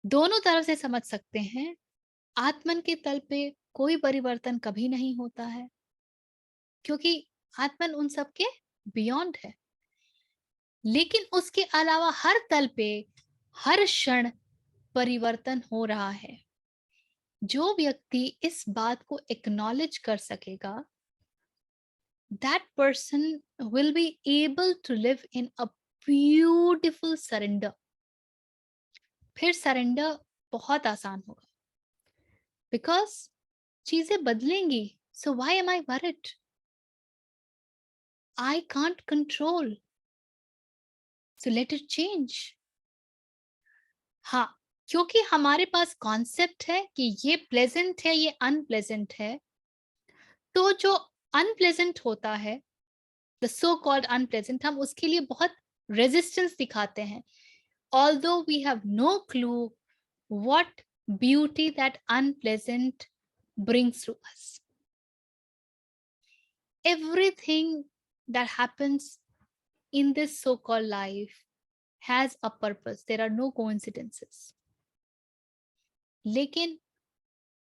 दोनों तरफ से समझ सकते हैं। आत्मन के तल पे कोई परिवर्तन कभी नहीं होता है, क्योंकि आत्मन उन सब के बियॉन्ड है। लेकिन उसके अलावा हर तल पे हर क्षण परिवर्तन हो रहा है। जो व्यक्ति इस बात को एक्नॉलेज कर सकेगा, that person will be able to live in a beautiful surrender. फिर सरेंडर बहुत आसान होगा, बिकॉज चीजें बदलेंगी। So why am I worried? I can't control, so let it change. हाँ, क्योंकि हमारे पास कॉन्सेप्ट है कि ये प्लेजेंट है, ये अनप्लेजेंट है, तो जो अनप्लेजेंट होता है द सो कॉल्ड अनप्लेजेंट, हम उसके लिए बहुत रेजिस्टेंस दिखाते हैं, although we have no clue what beauty that unpleasant brings to us. Everything that happens in this so called life has a purpose. There are no coincidences. लेकिन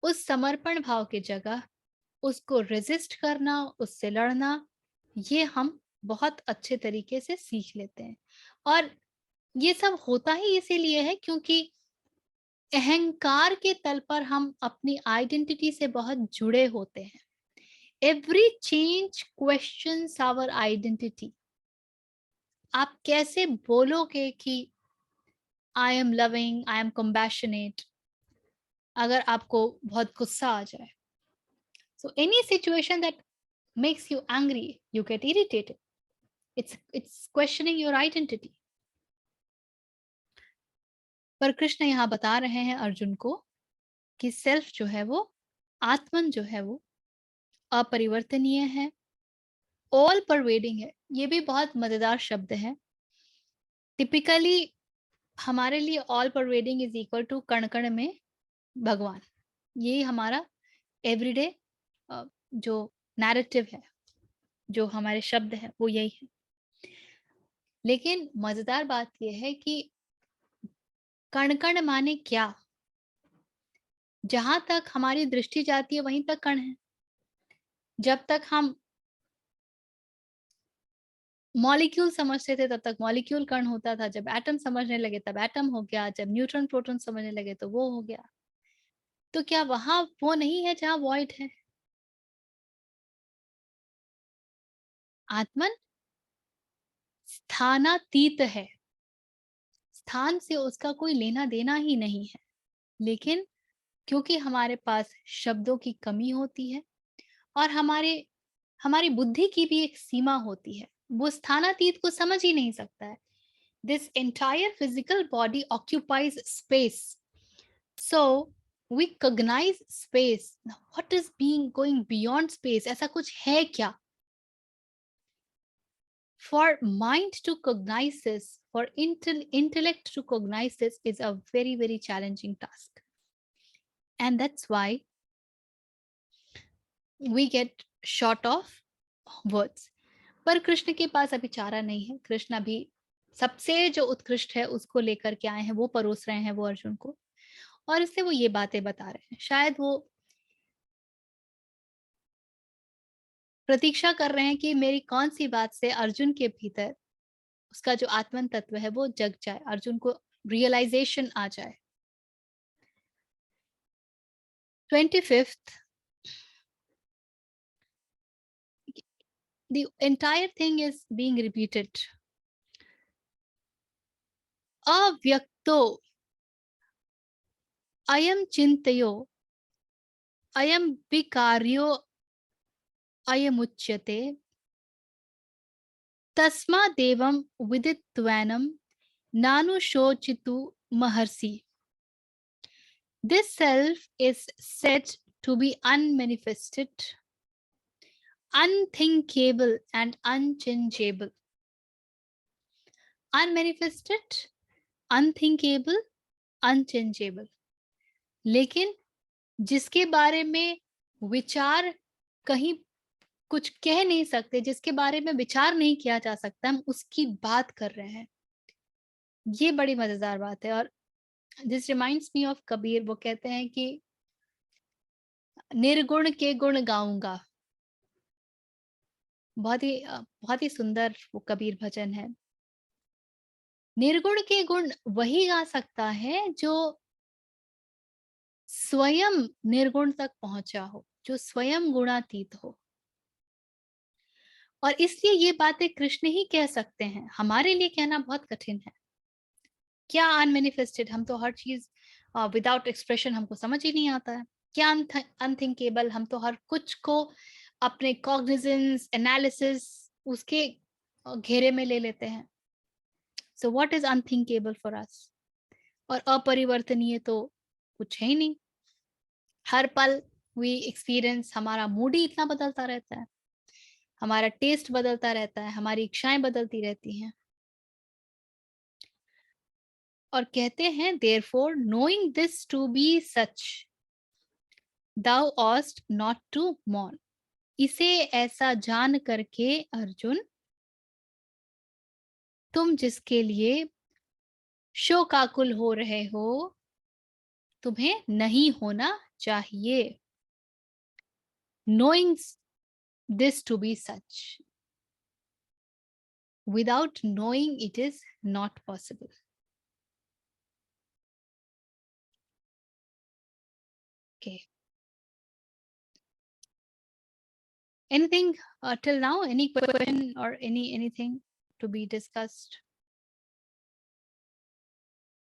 उस समर्पण भाव की जगह उसको रेजिस्ट करना, उससे लड़ना, ये हम बहुत अच्छे तरीके से सीख लेते हैं। और ये सब होता ही इसीलिए है क्योंकि अहंकार के तल पर हम अपनी आइडेंटिटी से बहुत जुड़े होते हैं। Every change questions our identity. आप कैसे बोलोगे कि I am loving, I am compassionate, अगर आपको बहुत गुस्सा आ जाए? So any situation that makes you angry, you get irritated. It's questioning your identity. पर कृष्ण यहाँ बता रहे हैं अर्जुन को कि सेल्फ जो है वो, आत्मन जो है वो अपरिवर्तनीय है, ऑल परवेडिंग है। ये भी बहुत मजेदार शब्द है। टिपिकली हमारे लिए all pervading is equal to कण कण में भगवान। यही हमारा एवरीडे जो नैरेटिव है, जो हमारे शब्द है, वो यही है। लेकिन मजेदार बात यह है कि कण कण माने क्या? जहां तक हमारी दृष्टि जाती है वहीं तक कण है। जब तक हम मॉलिक्यूल समझते थे तब तक मॉलिक्यूल कण होता था, जब एटम समझने लगे तब एटम हो गया, जब न्यूट्रॉन प्रोटॉन समझने लगे तो वो हो गया। तो क्या वहां वो नहीं है जहां वॉइड है? आत्मन स्थानातीत है, स्थान से उसका कोई लेना देना ही नहीं है। लेकिन क्योंकि हमारे पास शब्दों की कमी होती है और हमारी बुद्धि की भी एक सीमा होती है, वो स्थानातीत को समझ ही नहीं सकता है। This entire physical body occupies space, so we cognize space. Now, what is being going beyond space? ऐसा कुछ है क्या? For mind to cognize this, for intellect to cognize this is a very, very challenging task. And that's why we get short of words. पर कृष्ण के पास अभी चारा नहीं है। कृष्ण अभी सबसे जो उत्कृष्ट है उसको लेकर के आए हैं, वो परोस रहे हैं वो अर्जुन को, और इससे वो ये बातें बता रहे हैं। शायद वो प्रतीक्षा कर रहे हैं कि मेरी कौन सी बात से अर्जुन के भीतर उसका जो आत्मन तत्व है वो जग जाए, अर्जुन को रियलाइजेशन आ जाए। 25th, the entire thing is being repeated. अव्यक्तो अयम चिंतयो अयम विकार्यो अयमुच्यते तस्मादेवं विदित्वैनं नानुशोचितु महर्षि. This self is said to be unmanifested, unthinkable and unchangeable. Unmanifested, unthinkable, unchangeable. लेकिन जिसके बारे में विचार कहीं कुछ कह नहीं सकते, जिसके बारे में विचार नहीं किया जा सकता, हम उसकी बात कर रहे हैं। ये बड़ी मजेदार बात है। और this reminds me of Kabir. वो कहते हैं कि निर्गुण के गुण गाऊंगा। बहुत ही सुंदर वो कबीर भजन है। निर्गुण के गुण वही गा सकता है जो स्वयं निर्गुण तक पहुंचा हो, जो स्वयं गुणातीत हो। और इसलिए ये बातें कृष्ण ही कह सकते हैं, हमारे लिए कहना बहुत कठिन है। क्या अनमैनिफेस्टेड? हम तो हर चीज विदाउट एक्सप्रेशन हमको समझ ही नहीं आता है। क्या अनथिंकेबल? हम तो हर कुछ को अपने कॉग्निजेंस, एनालिसिस उसके घेरे में ले लेते हैं। So what is unthinkable for us? और अपरिवर्तनीय तो कुछ है ही नहीं। हर पल वी एक्सपीरियंस, हमारा मूड ही इतना बदलता रहता है, हमारा टेस्ट बदलता रहता है, हमारी इच्छाएं बदलती रहती हैं। और कहते हैं therefore knowing this to be such thou ought not to mourn। इसे ऐसा जान करके अर्जुन, तुम जिसके लिए शोकाकुल हो रहे हो, तुम्हें नहीं होना चाहिए। knowing this to be such, without knowing it is not possible। okay, anything till now, any question or anything to be discussed?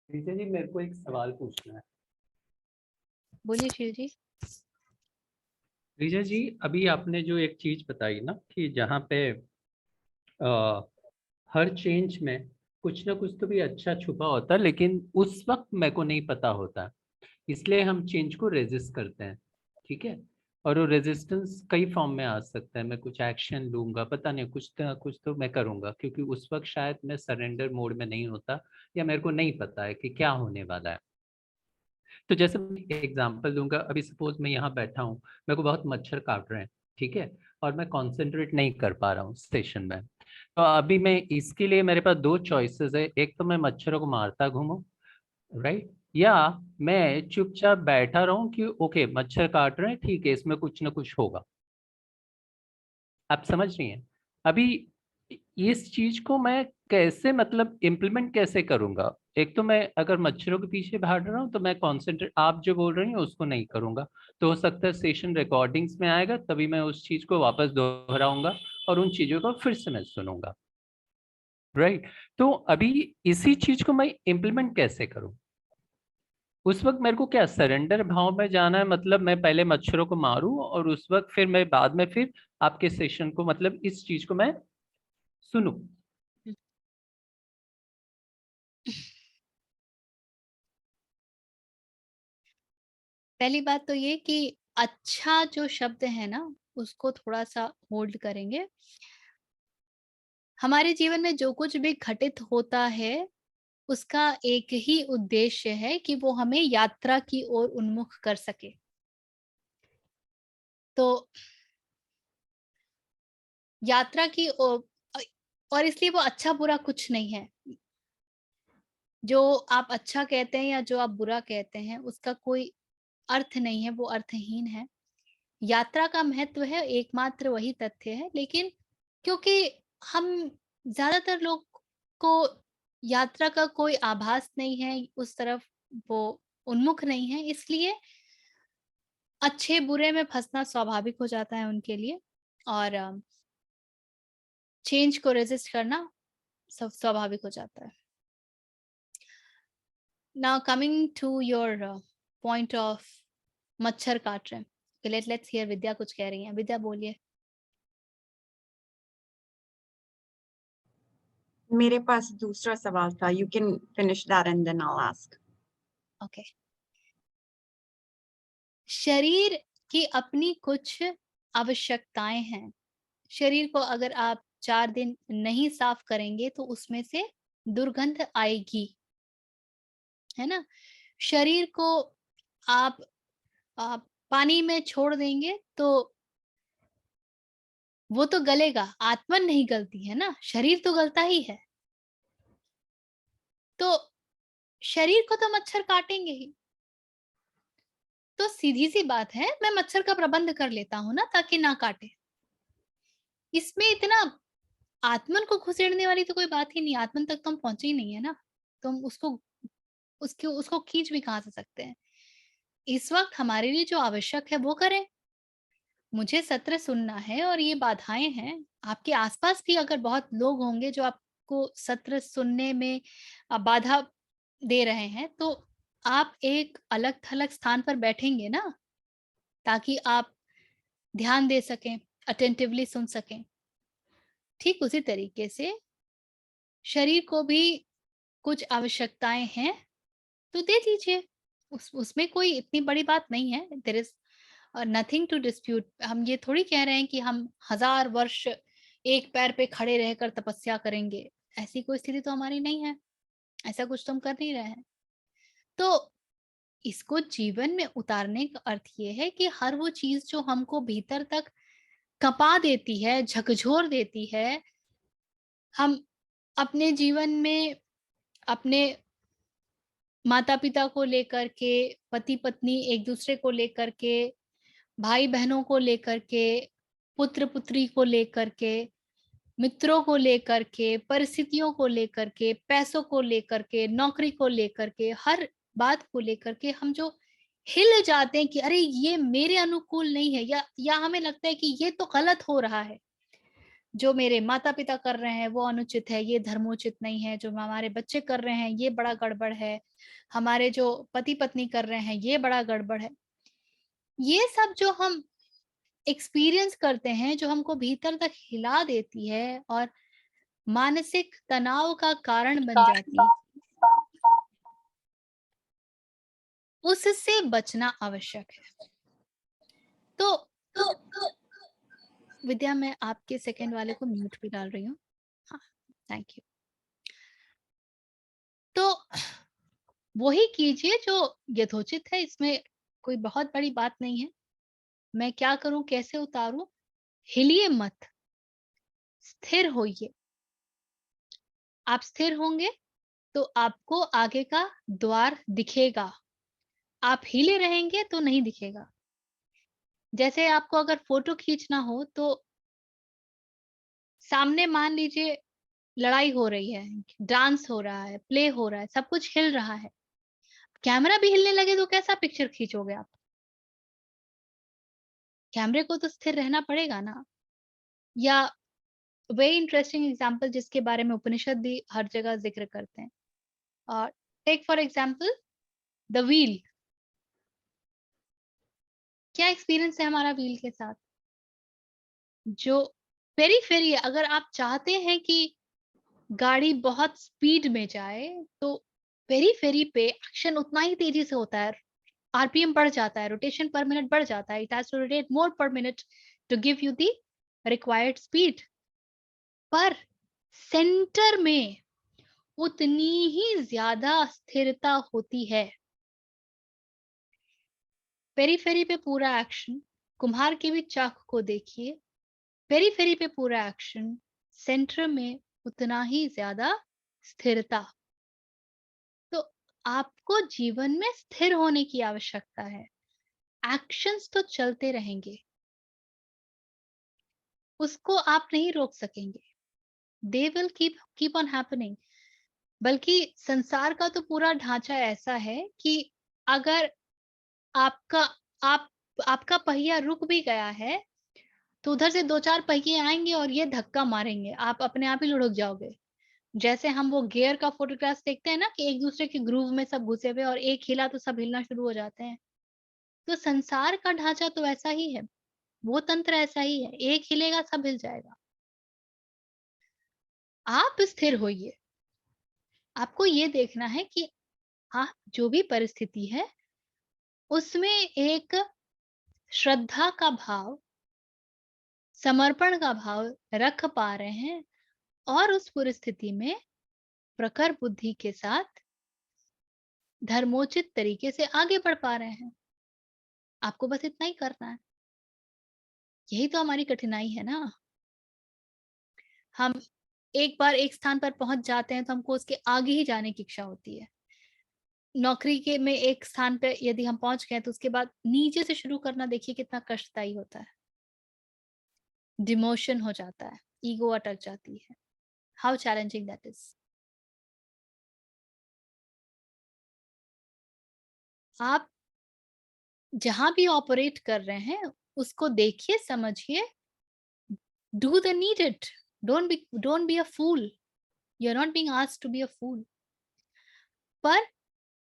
Rita ji मेरे को एक सवाल पूछना है। बोलिए शिव जी। रीता जी अभी आपने जो एक चीज बताई ना कि जहाँ पे हर चेंज में कुछ ना कुछ तो भी अच्छा छुपा होता है, लेकिन उस वक्त मेरे को नहीं पता होता, इसलिए हम चेंज को रेजिस्ट करते हैं। ठीक है, और वो रेजिस्टेंस कई फॉर्म में आ सकता है। मैं कुछ एक्शन लूंगा, पता नहीं कुछ तो मैं करूंगा, क्योंकि उस वक्त शायद मैं सरेंडर मोड में नहीं होता, या मेरे को नहीं पता है कि क्या होने वाला है। तो जैसे मैं एग्जांपल दूंगा, अभी सपोज मैं यहाँ बैठा हूँ, मेरे को बहुत मच्छर काट रहे हैं, ठीक है, और मैं कंसंट्रेट नहीं कर पा रहा हूँ स्टेशन में। तो अभी मैं इसके लिए मेरे पास दो चॉइसेस है, एक तो मैं मच्छरों को मारता घूमूं, राइट, या मैं चुपचाप बैठा रहूं कि ओके मच्छर काट रहे हैं, ठीक है, इसमें कुछ ना कुछ होगा। आप समझ रही हैं? अभी इस चीज को मैं कैसे मतलब इम्प्लीमेंट कैसे करूंगा? एक तो मैं अगर मच्छरों के पीछे भाग रहा हूँ तो मैं कॉन्सेंट्रेट, आप जो बोल रही हैं उसको नहीं करूंगा, तो हो सकता है सेशन रिकॉर्डिंग्स में आएगा, तभी मैं उस चीज को वापस दोहराऊंगा और उन चीजों को फिर से मैं सुनूंगा, राइट। तो अभी इसी चीज को मैं इम्प्लीमेंट कैसे करूं? उस वक्त मेरे को क्या सरेंडर भाव में जाना है, मतलब मैं पहले मच्छरों को मारूं और उस वक्त फिर मैं बाद में फिर आपके सेशन को मतलब इस चीज को मैं सुनूं? पहली बात तो ये कि अच्छा जो शब्द है ना, उसको थोड़ा सा होल्ड करेंगे। हमारे जीवन में जो कुछ भी घटित होता है, उसका एक ही उद्देश्य है कि वो हमें यात्रा की ओर उन्मुख कर सके। तो यात्रा की और इसलिए वो अच्छा बुरा कुछ नहीं है। जो आप अच्छा कहते हैं या जो आप बुरा कहते हैं, उसका कोई अर्थ नहीं है, वो अर्थहीन है। यात्रा का महत्व है, एकमात्र वही तथ्य है। लेकिन क्योंकि हम ज्यादातर लोग को यात्रा का कोई आभास नहीं है, उस तरफ वो उन्मुख नहीं है, इसलिए अच्छे बुरे में फंसना स्वाभाविक हो जाता है उनके लिए, और चेंज को रेजिस्ट करना सब स्वाभाविक हो जाता है। Now coming to your point of मच्छर काट रहे हैं, लेट्स हियर विद्या कुछ कह रही हैं। विद्या बोलिए। मेरे पास दूसरा सवाल था, you can finish that and then I will ask. Okay, शरीर की अपनी कुछ आवश्यकताएं हैं। शरीर को अगर आप 4 दिन नहीं साफ करेंगे तो उसमें से दुर्गंध आएगी, है ना। शरीर को आप पानी में छोड़ देंगे तो वो तो गलेगा, आत्मा नहीं गलती है ना, शरीर तो गलता ही है। तो शरीर को तो मच्छर काटेंगे ही। तो सीधी सी बात है, मैं मच्छर का प्रबंध कर लेता हूं ना ताकि ना काटे। इसमें इतना आत्मन को घुसेड़ने वाली तो कोई बात ही नहीं, आत्मन तक तो हम पहुंचे ही नहीं है ना, तो हम उसको खींच भी कहां से सकते हैं। इस वक्त हमारे लिए जो आवश्यक है वो करें। मुझे सत्र सुनना है और ये बाधाएं हैं। आपके आसपास भी अगर बहुत लोग होंगे जो आपको सत्र सुनने में बाधा दे रहे हैं, तो आप एक अलग थलग स्थान पर बैठेंगे ना, ताकि आप ध्यान दे सकें, अटेंटिवली सुन सकें। ठीक उसी तरीके से शरीर को भी कुछ आवश्यकताएं हैं तो दे दीजिए, उसमें कोई इतनी बड़ी बात नहीं है। There is nothing to dispute. हम ये थोड़ी कह रहे हैं कि हम 1000 वर्ष एक पैर पे खड़े रहकर तपस्या करेंगे, ऐसी कोई स्थिति तो हमारी नहीं है, ऐसा कुछ तो हम कर नहीं रहे हैं। तो इसको जीवन में उतारने का अर्थ ये है कि हर वो चीज जो हमको भीतर तक कपा देती है, झकझोर देती है, हम अपने जीवन में अपने माता पिता को लेकर के, पति पत्नी एक दूसरे को लेकर के, भाई बहनों को लेकर के, पुत्र पुत्री को लेकर के, मित्रों को लेकर के, परिस्थितियों को लेकर के, पैसों को लेकर के, नौकरी को लेकर के, हर बात को लेकर के हम जो हिल जाते हैं कि अरे ये मेरे अनुकूल नहीं है, या हमें लगता है कि ये तो गलत हो रहा है, जो मेरे माता पिता कर रहे हैं वो अनुचित है, ये धर्मोचित नहीं है, जो हमारे बच्चे कर रहे हैं ये बड़ा गड़बड़ है, हमारे जो पति पत्नी कर रहे हैं ये बड़ा गड़बड़ है। ये सब जो हम एक्सपीरियंस करते हैं, जो हमको भीतर तक हिला देती है और मानसिक तनाव का कारण बन जाती है, उससे बचना आवश्यक है। तो विद्या, मैं आपके सेकंड वाले को म्यूट पे डाल रही हूँ। हाँ, थैंक यू। तो वही कीजिए जो यथोचित है, इसमें कोई बहुत बड़ी बात नहीं है। मैं क्या करूं, कैसे उतारूं? हिलिए मत, स्थिर होइए। आप स्थिर होंगे तो आपको आगे का द्वार दिखेगा, आप हिले रहेंगे तो नहीं दिखेगा। जैसे आपको अगर फोटो खींचना हो तो सामने मान लीजिए लड़ाई हो रही है, डांस हो रहा है, प्ले हो रहा है, सब कुछ हिल रहा है, कैमरा भी हिलने लगे तो कैसा पिक्चर खींचोगे आप? कैमरे को तो स्थिर रहना पड़ेगा ना। या वेरी इंटरेस्टिंग एग्जाम्पल जिसके बारे में उपनिषद भी हर जगह जिक्र करते हैं, और take for example the wheel. क्या एक्सपीरियंस है हमारा व्हील के साथ? जो पेरीफेरी, अगर आप चाहते हैं कि गाड़ी बहुत स्पीड में जाए तो पेरीफेरी पे एक्शन उतना ही तेजी से होता है, आरपीएम बढ़ जाता है, रोटेशन पर मिनट बढ़ जाता है, it has to rotate more per minute to give you the required speed. पर सेंटर में उतनी ही ज्यादा स्थिरता होती है। पेरीफेरी पे पूरा एक्शन, कुम्हार के भी चाक को देखिए, पेरीफेरी पे पूरा एक्शन, सेंटर में उतना ही ज्यादा स्थिरता। तो आपको जीवन में स्थिर होने की आवश्यकता है। एक्शंस तो चलते रहेंगे, उसको आप नहीं रोक सकेंगे, they will keep on happening. बल्कि संसार का तो पूरा ढांचा ऐसा है कि अगर आपका आप आपका पहिया रुक भी गया है तो उधर से 2-4 पहिए आएंगे और ये धक्का मारेंगे, आप अपने आप ही लुढ़क जाओगे। जैसे हम वो गियर का फोटोग्राफ देखते हैं ना कि एक दूसरे के ग्रूव में सब घुसे हुए और एक हिला तो सब हिलना शुरू हो जाते हैं। तो संसार का ढांचा तो ऐसा ही है, वो तंत्र ऐसा ही है, एक हिलेगा सब हिल जाएगा। आप स्थिर होइए। आपको ये देखना है कि हाँ, जो भी परिस्थिति है उसमें एक श्रद्धा का भाव, समर्पण का भाव रख पा रहे हैं और उस परिस्थिति में प्रखर बुद्धि के साथ धर्मोचित तरीके से आगे बढ़ पा रहे हैं। आपको बस इतना ही करना है। यही तो हमारी कठिनाई है ना। हम एक बार एक स्थान पर पहुंच जाते हैं तो हमको उसके आगे ही जाने की इच्छा होती है। नौकरी के में एक स्थान पे यदि हम पहुंच गए तो उसके बाद नीचे से शुरू करना, देखिए कितना कष्टदायी होता है। डिमोशन हो जाता है, ईगो अटक जाती है। How challenging that is. आप जहां भी ऑपरेट कर रहे हैं उसको देखिए, समझिए, do the needed, don't be a fool, you're not being asked to be a fool। पर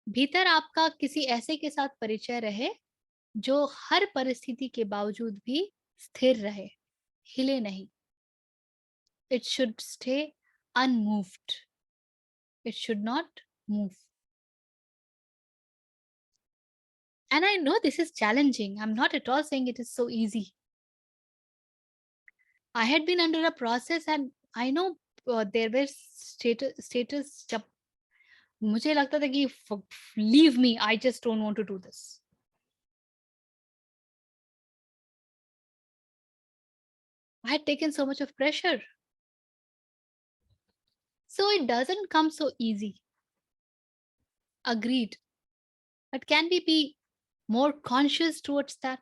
भीतर आपका किसी ऐसे के साथ परिचय रहे जो हर परिस्थिति के बावजूद भी स्थिर रहे, हिले नहीं। It should stay unmoved, it should not move। And I know this is challenging, I'm not at all saying it is so easy, I had been under a process and I know there were status जब मुझे लगता था कि leave me, I just don't want to do this. I had taken so much of pressure. So it doesn't come so easy. Agreed. But can we be more conscious towards that?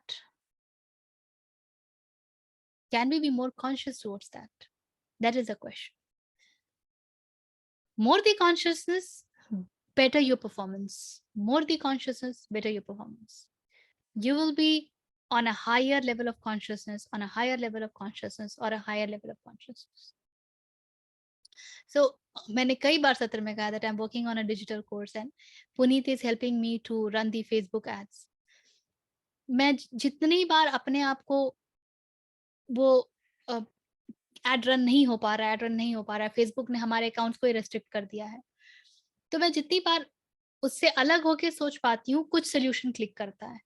Can we be more conscious towards that? That is the question. More the consciousness, better your performance. More the consciousness, better your performance. You will be on a higher level of consciousness, on a higher level of consciousness, or a higher level of consciousness. So मैंने कई बार सत्र में कहा that I'm working on a digital course and Puneet is helping me to run the Facebook ads. मैं जितनी बार अपने आप को वो एड रन नहीं हो पा रहा है, फेसबुक ने हमारे अकाउंट्स को ही रेस्ट्रिक्ट कर दिया है, तो मैं जितनी बार उससे अलग होके सोच पाती हूँ कुछ सोल्यूशन क्लिक करता है,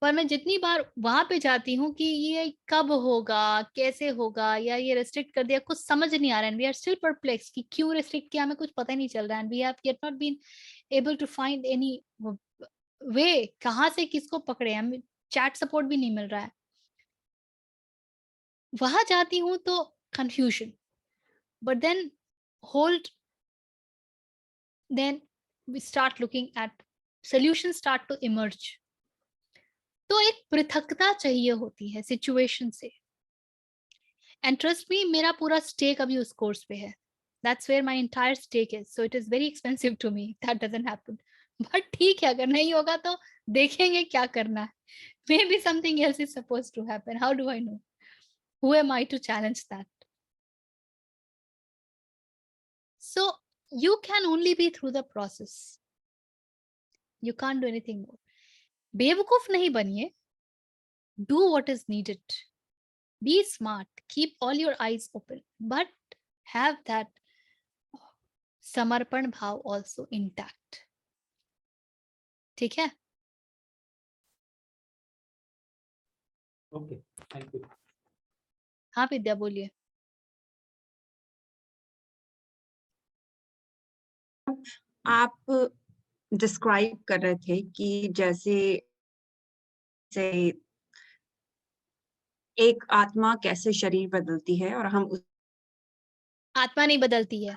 पर मैं जितनी बार वहां पे जाती हूँ कि ये कब होगा, कैसे होगा, या ये रेस्ट्रिक्ट कर दिया, कुछ समझ नहीं आ रहा है, वी आर स्टिल परप्लेक्स कि क्यों रेस्ट्रिक्ट किया, हमें कुछ पता ही नहीं चल रहा है, and we have yet not been able to find any way, कहाँ से किसको पकड़े, हमें चैट सपोर्ट भी नहीं मिल रहा है। वहां जाती हूँ तो confusion, but then we start looking at solutions start to emerge. तो एक पृथकता चाहिए होती है सिचुएशन से, एंड ट्रस्ट मी मेरा पूरा स्टेक अभी उस कोर्स पे है, that's where my entire stake is, so it is very expensive to me if that doesn't happen, but ठीक है, अगर नहीं होगा तो देखेंगे क्या करना है, maybe something else is supposed to happen, how do I know, who am I to challenge that? So you can only be through the process. You can't do anything more. बेवकूफ नहीं बनिए. Do what is needed. Be smart. Keep all your eyes open. But have that समर्पण भाव also intact. ठीक है? Okay, thank you. हाँ विद्या बोलिए. आप डिस्क्राइब कर रहे थे कि जैसे एक आत्मा कैसे शरीर बदलती है और हम उस आत्मा नहीं बदलती है.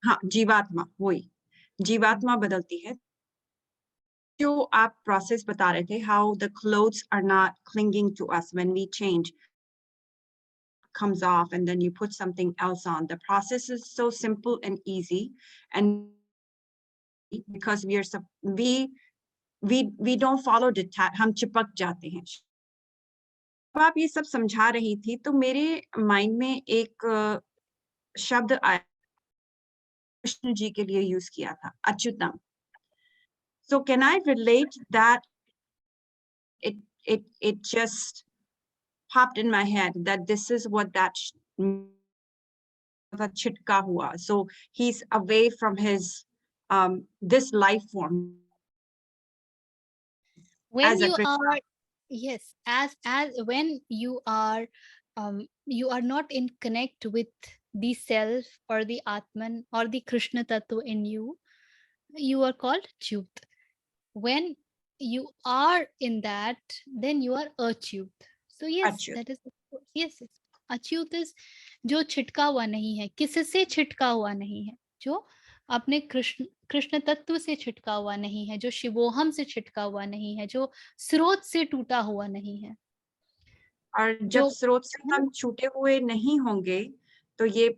हाँ, जीवात्मा, वही जीवात्मा बदलती है. जो आप प्रोसेस बता रहे थे, how the clothes are not clinging to us when we change, comes off and then you put something else on. The process is so simple and easy, and because we don't follow हम चिपक जाते हैं. जब आप ये सब समझा रही थी तो मेरे माइंड में एक शब्द आया, कृष्ण जी के लिए यूज किया था, Achyutam. So can I relate that? It just popped in my head that this is what that chitka hua. So he's away from his this life form. When you are, yes, as when you are not in connect with the self or the Atman or the Krishna Tattva in you, you are called Achyut. When you are in that, then you are Achyut. So yes, Achyut. that is, yes, Achyut is जो छिटका हुआ नहीं है, किससे छिटका हुआ नहीं है, जो अपने कृष्ण तत्व से छिटका हुआ नहीं है, जो शिवोहम से छिटका हुआ नहीं है, जो स्रोत से टूटा हुआ नहीं है. और जब स्रोत से हम छूटे हुए नहीं होंगे तो ये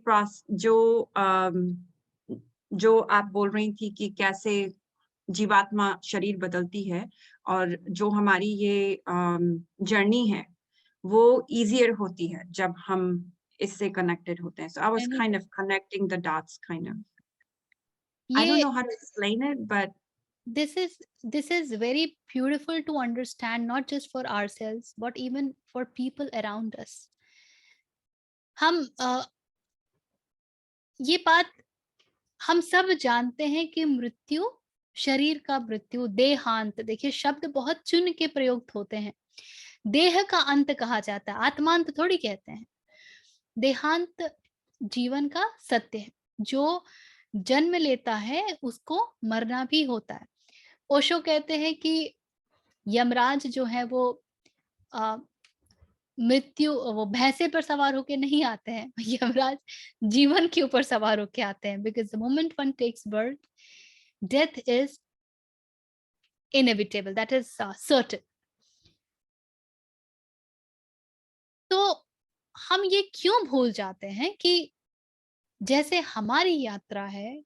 जो आप बोल रही थी कि कैसे जीवात्मा शरीर बदलती है और जो हमारी ये जर्नी है वो इजियर होती है जब हम इससे कनेक्टेड होते हैं. So I was kind of connecting the dots, kind of. I don't know how to explain it, but this is very beautiful to understand, not just for ourselves but even for people around us. हम ये बात हम सब जानते हैं कि मृत्यु, शरीर का मृत्यु, देहांत, देखिए शब्द बहुत चुन के प्रयुक्त होते हैं. देह का अंत कहा जाता है, आत्मांत थोड़ी कहते हैं. देहांत जीवन का सत्य है। जो जन्म लेता है उसको मरना भी होता है। ओशो कहते हैं कि यमराज जो है वो मृत्यु, वो भैंसे पर सवार होके नहीं आते हैं, यमराज जीवन के ऊपर सवार होके आते हैं। Because the moment one takes birth, death is inevitable, that is certain. तो हम ये क्यों भूल जाते हैं कि जैसे हमारी यात्रा है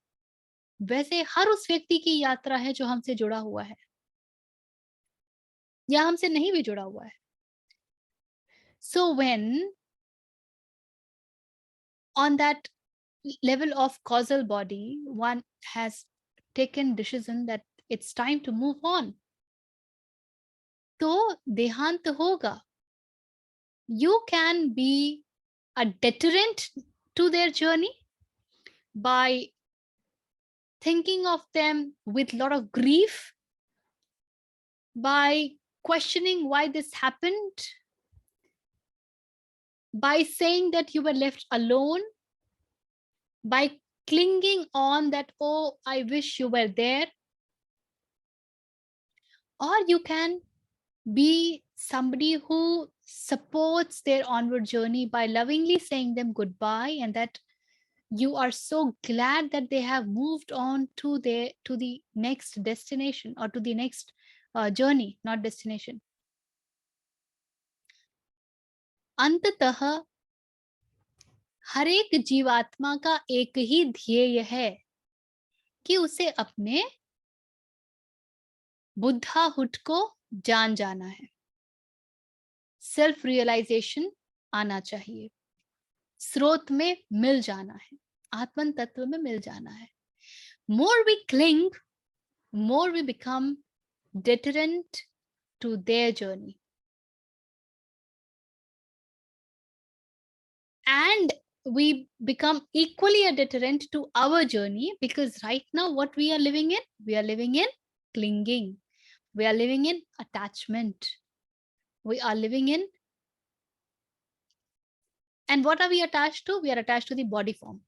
वैसे हर उस व्यक्ति की यात्रा है जो हमसे जुड़ा हुआ है या हमसे नहीं भी जुड़ा हुआ है। So when on that level of causal body, one has taken decision that it's time to move on, तो देहांत होगा. You can be a deterrent to their journey by thinking of them with a lot of grief, by questioning why this happened, by saying that you were left alone, by clinging on that, oh, I wish you were there. Or you can be somebody who supports their onward journey by lovingly saying them goodbye, and that you are so glad that they have moved on to the next destination or to the next journey, not destination. अंततः हर एक जीवात्मा का एक ही ध्येय है कि उसे अपने बुद्धाहुड को जान जाना है, सेल्फ रियलाइजेशन आना चाहिए, स्रोत में मिल जाना है, आत्मन तत्व में मिल जाना है. More we cling, more we become deterrent to their journey. And we become equally a deterrent to our journey, because right now what we are living in clinging, we are living in attachment, we are living in, and what are we attached to? We are attached to the body form.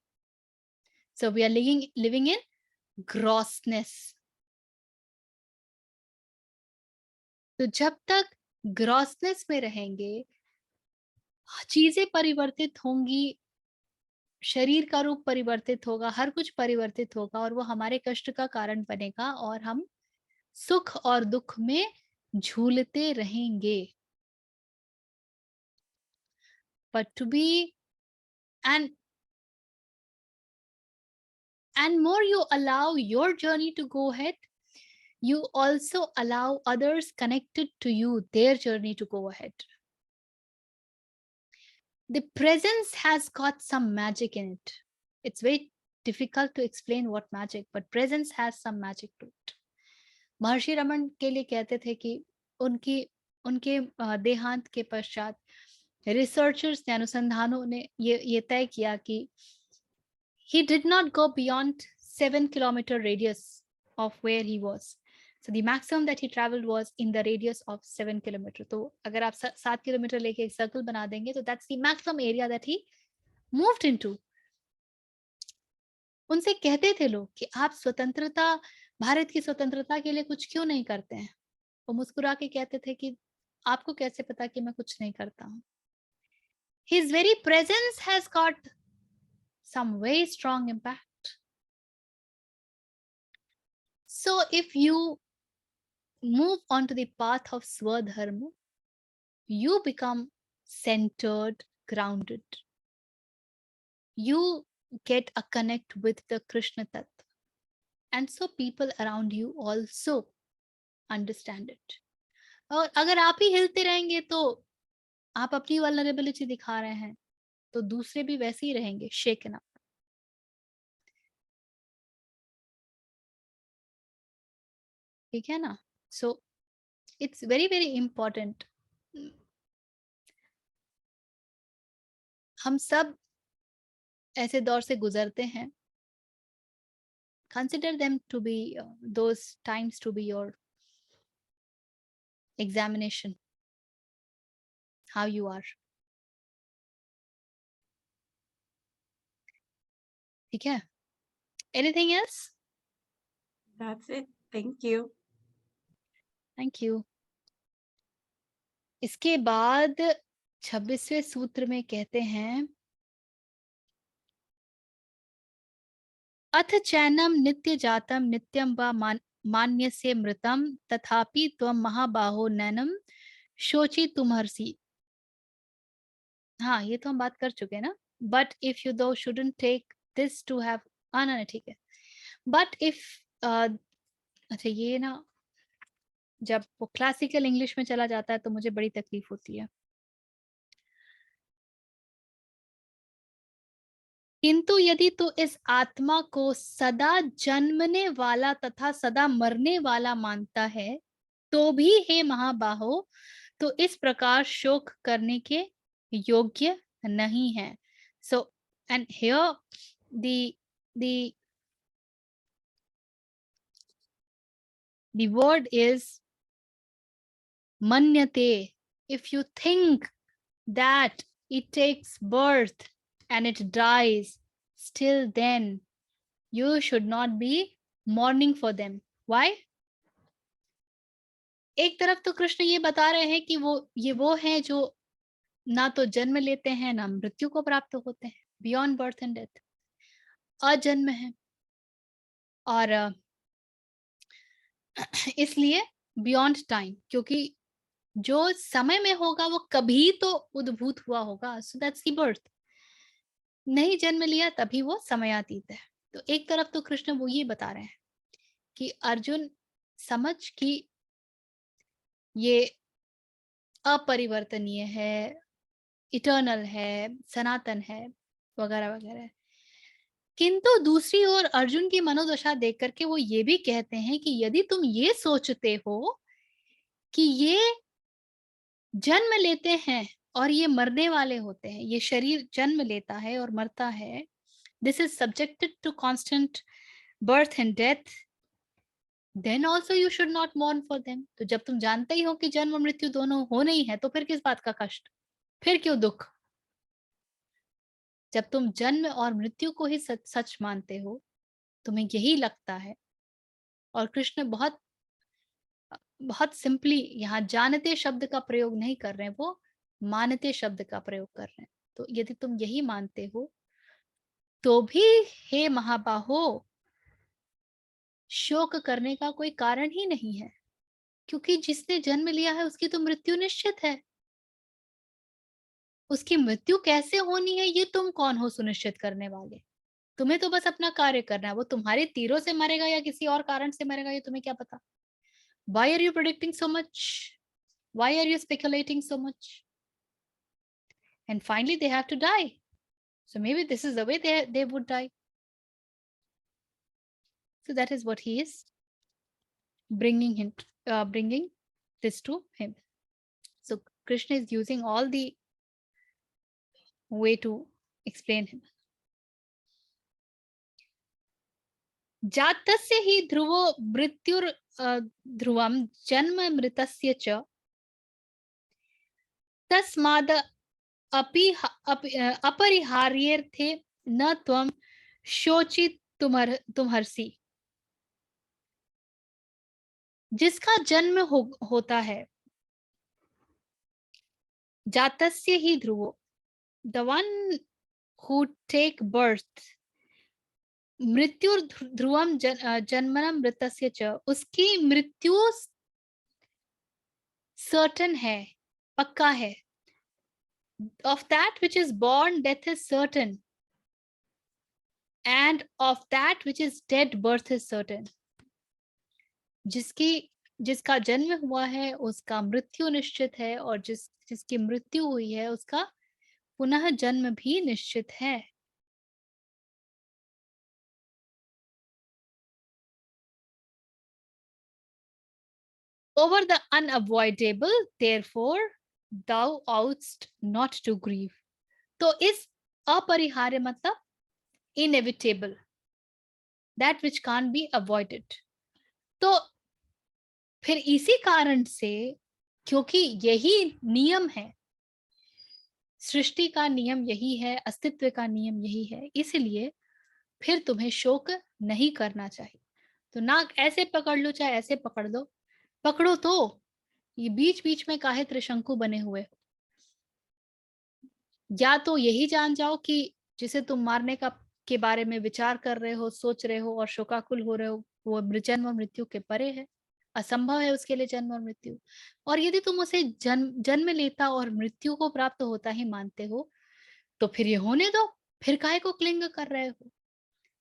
So we are living in grossness. तो जब तक grossness में रहेंगे, चीजें परिवर्तित होंगी, शरीर का रूप परिवर्तित होगा, हर कुछ परिवर्तित होगा, और वो हमारे कष्ट का कारण बनेगा और हम सुख और दुख में झूलते रहेंगे. But to be, and more you allow your journey to go ahead, you also allow others connected to you, their journey to go ahead. The presence has got some magic in it. It's very difficult to explain what magic, but presence has some magic to it. महर्षि रमन के लिए कहते थे कि उनके देहांत के पश्चात researchers ने, अनुसंधानों ने ये तय किया कि he did not go beyond 7 kilometer radius of where he was. So the maximum that he traveled was in the radius of 7 kilometer. तो अगर आप 7 किलोमीटर लेके एक सर्कल बना देंगे तो that's the maximum area that he moved into. उनसे कहते थे लोग कि आप स्वतंत्रता, भारत की स्वतंत्रता के लिए कुछ क्यों नहीं करते हैं? वो मुस्कुरा के कहते थे कि आपको कैसे पता कि मैं कुछ नहीं करता हूँ? His very presence has got some very strong impact. So if you move on to the path of Swadharma, you become centered, grounded. You get a connect with the Krishna Tattva. And so people around you also understand it. और अगर आप ही हिलते रहेंगे तो आप अपनी vulnerability दिखा रहे हैं, तो दूसरे भी वैसे ही रहेंगे, shaken up. ठीक है ना? So it's very very important. हम सब ऐसे दौर से गुजरते हैं. Consider them to be those times to be your examination, how you are. ठीक है, anything else? That's it. Thank you. Thank you. इसके बाद 26वें सूत्र में कहते हैं, अथ चैनम नित्य जातम नित्यम व मान्य से मृतम तथापि त्वम महाबाहो नैनम शोची तुम्हर्षि। हाँ, ये तो हम बात कर चुके हैं ना। But if you though shouldn't take this to have, ना ठीक है। बट इफ अच्छा, ये ना जब वो क्लासिकल इंग्लिश में चला जाता है तो मुझे बड़ी तकलीफ होती है। किंतु यदि तू इस आत्मा को सदा जन्मने वाला तथा सदा मरने वाला मानता है तो भी हे महाबाहो तो इस प्रकार शोक करने के योग्य नहीं है। So and here the word is manyate. If you think that it takes birth and it dies, still then you should not be mourning for them. Why? एक तरफ तो कृष्ण ये बता रहे हैं कि वो हैं जो ना तो जन्म लेते हैं ना मृत्यु को प्राप्त होते हैं, बियॉन्ड बर्थ एंड डेथ, अजन्म है, और इसलिए बियॉन्ड टाइम, क्योंकि जो समय में होगा वो कभी तो उद्भूत हुआ होगा। So that's the birth. नहीं जन्म लिया तभी वो समयातीत है। तो एक तरफ तो कृष्ण वो ये बता रहे हैं कि अर्जुन समझ कि ये अपरिवर्तनीय है, इटर्नल है, सनातन है, वगैरह वगैरह। किंतु दूसरी ओर अर्जुन की मनोदशा देख करके वो ये भी कहते हैं कि यदि तुम ये सोचते हो कि ये जन्म लेते हैं और ये मरने वाले होते हैं, ये शरीर जन्म लेता है और मरता है, this is subjected to constant birth and death, then also you should not mourn for them. तो जब तुम जानते ही हो कि जन्म मृत्यु दोनों होने ही है तो फिर किस बात का कष्ट, फिर क्यों दुख? जब तुम जन्म और मृत्यु को ही सच मानते हो, तुम्हें यही लगता है। और कृष्ण बहुत बहुत सिंपली यहाँ जानते शब्द का प्रयोग नहीं कर रहे हैं, वो मानते शब्द का प्रयोग कर रहे हैं। तो यदि तुम यही मानते हो तो भी हे महाबाहो शोक करने का कोई कारण ही नहीं है, क्योंकि जिसने जन्म लिया है उसकी तो मृत्यु निश्चित है। उसकी मृत्यु कैसे होनी है ये तुम कौन हो सुनिश्चित करने वाले? तुम्हें तो बस अपना कार्य करना है। वो तुम्हारे तीरों से मरेगा या किसी और कारण से मरेगा ये तुम्हें क्या पता? Why are you predicting so much? Why are you speculating so much? And finally they have to die. So maybe this is the way they would die. So that is what he is bringing this to him. So Krishna is using all the way to explain him. जातस्य हि ध्रुवो मृत्युर ध्रुवम जन्म मृतस्य च तस्माद अपरिहार्यर्थे न त्वं शोचित तुम्हर्षि। जिसका जन्म होता है, जातस्य ही ध्रुवो, the one who take birth, मृत्यु ध्रुवम जन्मनम मृतस्य च, उसकी मृत्यु सर्टन है, पक्का है। Of that which is born, death is certain, and of that which is dead, birth is certain. जिसका जन्म हुआ है उसका मृत्यु निश्चित है, और जिसकी मृत्यु हुई है उसका पुनः जन्म भी निश्चित है। Over the unavoidable, therefore thou oughtst not to grieve. तो इस अपरिहार्य मतलब inevitable, that which can't be avoided. तो फिर इसी कारण से, क्योंकि यही नियम है, सृष्टि का नियम यही है, अस्तित्व का नियम यही है, इसलिए फिर तुम्हें शोक नहीं करना चाहिए। तो नाक ऐसे पकड़ लो चाहे ऐसे पकड़ लो, पकड़ो तो, ये बीच बीच में काहे त्रिशंकु बने हुए हो? या तो यही जान जाओ कि जिसे तुम मारने का के बारे में विचार कर रहे हो, सोच रहे हो और शोकाकुल हो रहे हो, वो जन्म और मृत्यु के परे है, असंभव है उसके लिए जन्म और मृत्यु। और यदि तुम उसे जन्म लेता और मृत्यु को प्राप्त होता ही मानते हो, तो फिर ये होने दो, फिर काहे को क्लिंग कर रहे हो?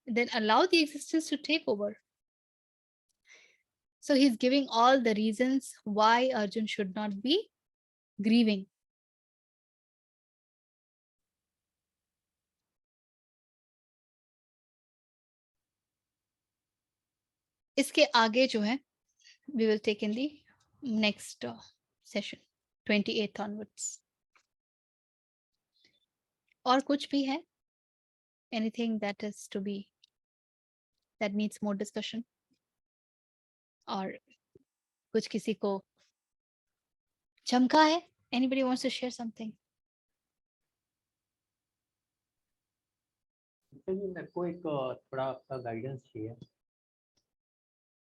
Then allow the existence to take over. So he's giving all the reasons why Arjun should not be grieving. इसके आगे जो है we will take in the next session 28th onwards. और कुछ भी है? Anything that is to be that needs more discussion? और कुछ किसी को चमका है? Anybody wants to share something? चलिए, मेरे को एक थोड़ा आपका गाइडेंस चाहिए।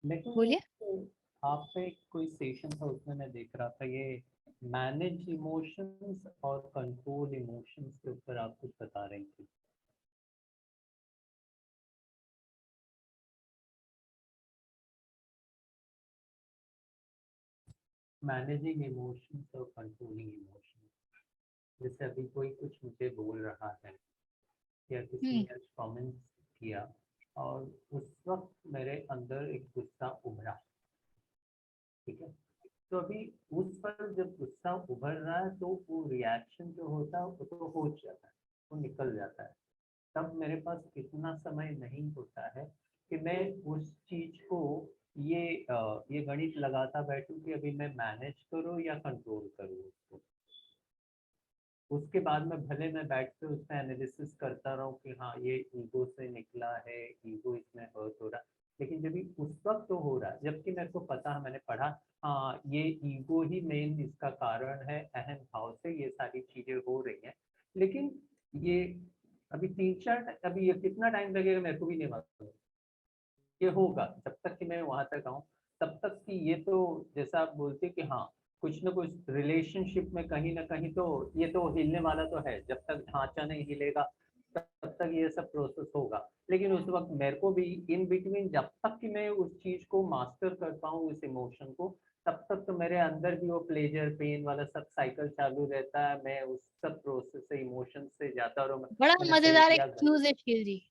बोलिए। लेकिन आप पे कोई सेशन था, उसमें मैं देख रहा था ये मैनेज इमोशंस और कंट्रोल इमोशंस के ऊपर आप कुछ बता रही थी। मैनेजिंग इमोशंस और कंट्रोलिंग इमोशंस, जैसे अभी कोई कुछ मुझे बोल रहा है या किसी ने कमेंट किया और उस वक्त मेरे अंदर एक गुस्सा उभरा, ठीक है, तो अभी उस पर जब गुस्सा उभर रहा है तो वो रिएक्शन जो होता है वो तो हो जाता है, वो निकल जाता है। तब मेरे पास इतना समय नहीं होता है कि मैं उस चीज को ये गणित लगाता बैठूं कि अभी मैं मैनेज करूं या कंट्रोल करूं उसको। उसके बाद में भले मैं बैठ के उसमें एनालिसिस करता रहूं कि हाँ ये ईगो से निकला है, ईगो इसमें हर्ट हो रहा है, लेकिन जब भी उस वक्त तो हो रहा है, जबकि मेरे को पता है, मैंने पढ़ा, हाँ ये ईगो ही मेन इसका कारण है, अहम भाव से ये सारी चीजें हो रही हैं। लेकिन ये अभी 3-4 अभी ये कितना टाइम लगेगा मेरे को भी नहीं मालूम। ये होगा जब तक कि मैं वहां तक आऊँ, तब तक कि ये तो जैसा आप बोलते कि हाँ कुछ ना कुछ रिलेशनशिप में कहीं ना कहीं तो ये तो हिलने वाला तो है, जब तक ढांचा नहीं हिलेगा तब तक ये सब प्रोसेस होगा। लेकिन उस वक्त मेरे को भी इन बिटवीन जब तक कि मैं उस चीज को मास्टर कर पाऊँ उस इमोशन को, तब तक तो मेरे अंदर भी वो प्लेजर पेन वाला सब साइकिल चालू रहता है। मैं उस सब प्रोसेस से इमोशन से जाता रहूँ। बड़ा मैंने सही मजेदार किया, एक्सक्यूज है शील जी।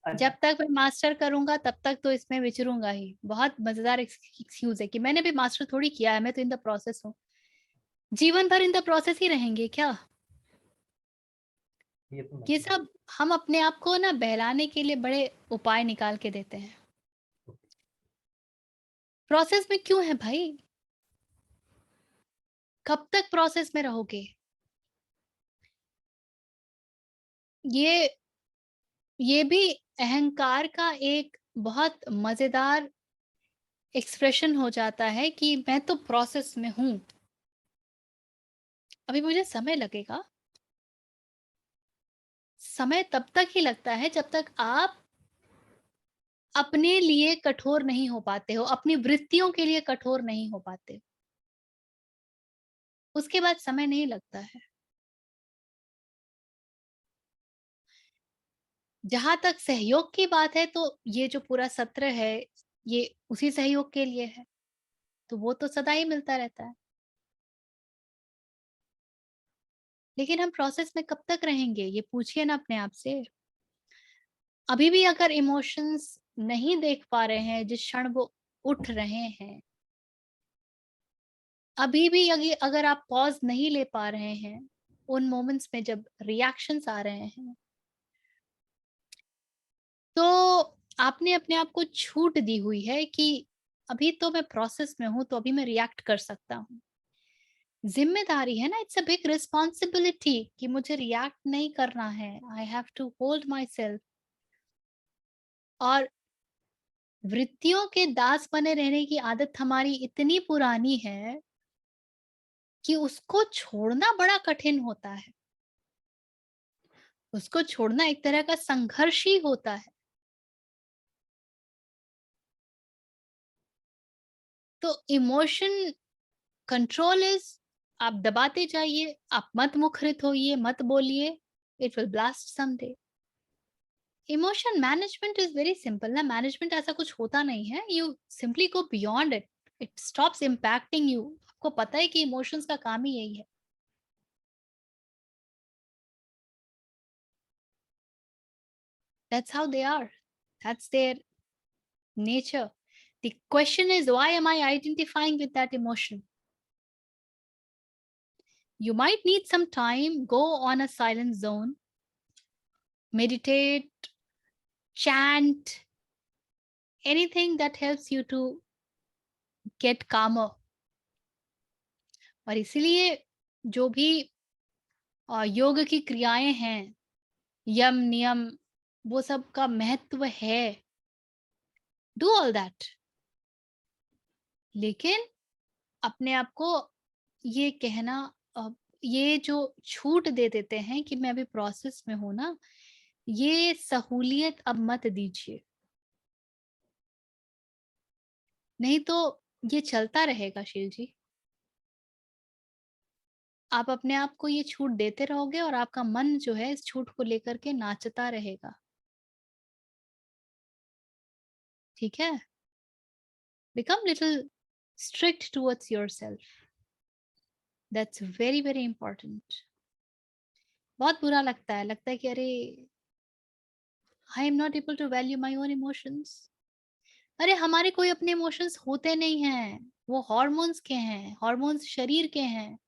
अच्छा, जब तक मैं मास्टर करूंगा तब तक तो इसमें विचरूंगा ही। बहुत मजेदार एक्सक्यूज है कि मैंने भी मास्टर थोड़ी किया है, मैं तो इन द प्रोसेस हूँ। जीवन भर इन द प्रोसेस ही रहेंगे क्या? ये तो ये मतलब सब हम अपने आप को ना बहलाने के लिए बड़े उपाय निकाल के देते हैं। प्रोसेस में क्यों है भाई? कब तक प्रोसेस में रहोगे? ये भी अहंकार का एक बहुत मजेदार एक्सप्रेशन हो जाता है कि मैं तो प्रोसेस में हूं, अभी मुझे समय लगेगा। समय तब तक ही लगता है जब तक आप अपने लिए कठोर नहीं हो पाते हो, अपनी वृत्तियों के लिए कठोर नहीं हो पाते। उसके बाद समय नहीं लगता है। जहां तक सहयोग की बात है तो ये जो पूरा सत्र है ये उसी सहयोग के लिए है, तो वो तो सदा ही मिलता रहता है। लेकिन हम प्रोसेस में कब तक रहेंगे ये पूछिए ना अपने आप से। अभी भी अगर इमोशंस नहीं देख पा रहे हैं जिस क्षण वो उठ रहे हैं, अभी भी अगर आप पॉज नहीं ले पा रहे हैं उन मोमेंट्स में जब रिएक्शंस आ रहे हैं, तो आपने अपने आप को छूट दी हुई है कि अभी तो मैं प्रोसेस में हूं, तो अभी मैं रिएक्ट कर सकता हूँ। जिम्मेदारी है ना, इट्स अ बिग रिस्पॉन्सिबिलिटी कि मुझे रिएक्ट नहीं करना है। I have to hold myself. और वृत्तियों के दास बने रहने की आदत हमारी इतनी पुरानी है कि उसको छोड़ना बड़ा कठिन होता है। उसको छोड़ना एक तरह का संघर्ष ही होता है। तो इमोशन कंट्रोल इज, आप दबाते जाइए, आप मत मुखरित होइए, मत बोलिए, it will blast someday. Emotion management is very simple ना, मैनेजमेंट ऐसा कुछ होता नहीं है, you simply go beyond it, it stops impacting you. आपको पता है कि इमोशंस का काम ही यही है। That's how they are. That's their nature. The question is, why am I identifying with that emotion? You might need some time, go on a silent zone, meditate, chant, anything that helps you to get calmer. और इसीलिए जो भी योग की क्रियाएं हैं, यम नियम, वो सब का महत्व है। डू ऑल दैट, लेकिन अपने आप को ये कहना, ये जो छूट दे देते हैं कि मैं अभी प्रोसेस में हूं ना, ये सहूलियत अब मत दीजिए, नहीं तो ये चलता रहेगा शील जी। आप अपने आप को ये छूट देते रहोगे और आपका मन जो है इस छूट को लेकर के नाचता रहेगा। ठीक है? Become little strict towards yourself, that's very very important. बहुत बुरा लगता है कि अरे I am not able to value my own emotions. अरे हमारे कोई अपने इमोशंस होते नहीं हैं, वो हॉर्मोन्स के हैं, हॉर्मोन्स शरीर के हैं।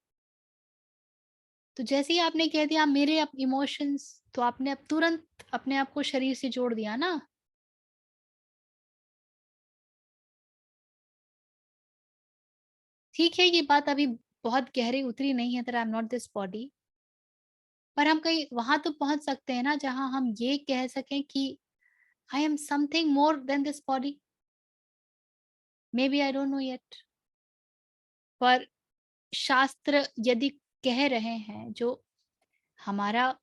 तो जैसे ही आपने कह दिया मेरे इमोशंस, तो आपने अब तुरंत अपने आप को शरीर से जोड़ दिया ना। ठीक है, ये बात अभी बहुत गहरे उतरी नहीं है, आई एम नॉट दिस बॉडी, पर हम कहीं वहां तो पहुंच सकते हैं ना जहां हम ये कह सकें कि I am something more than this body. Maybe I don't know yet, पर शास्त्र यदि कह रहे हैं, जो हमारा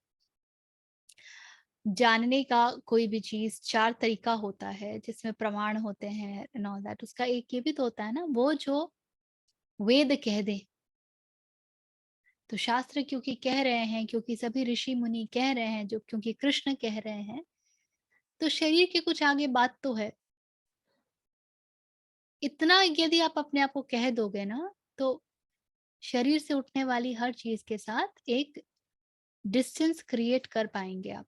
जानने का कोई भी चीज 4 तरीका होता है जिसमें प्रमाण होते हैं एंड ऑल दैट, उसका एक ये भी तो होता है ना, वो जो वेद कह दे। तो शास्त्र क्योंकि कह रहे हैं, क्योंकि सभी ऋषि मुनि कह रहे हैं, जो क्योंकि कृष्ण कह रहे हैं, तो शरीर के कुछ आगे बात तो है। इतना यदि आप अपने आप को कह दोगे ना, तो शरीर से उठने वाली हर चीज के साथ एक डिस्टेंस क्रिएट कर पाएंगे आप।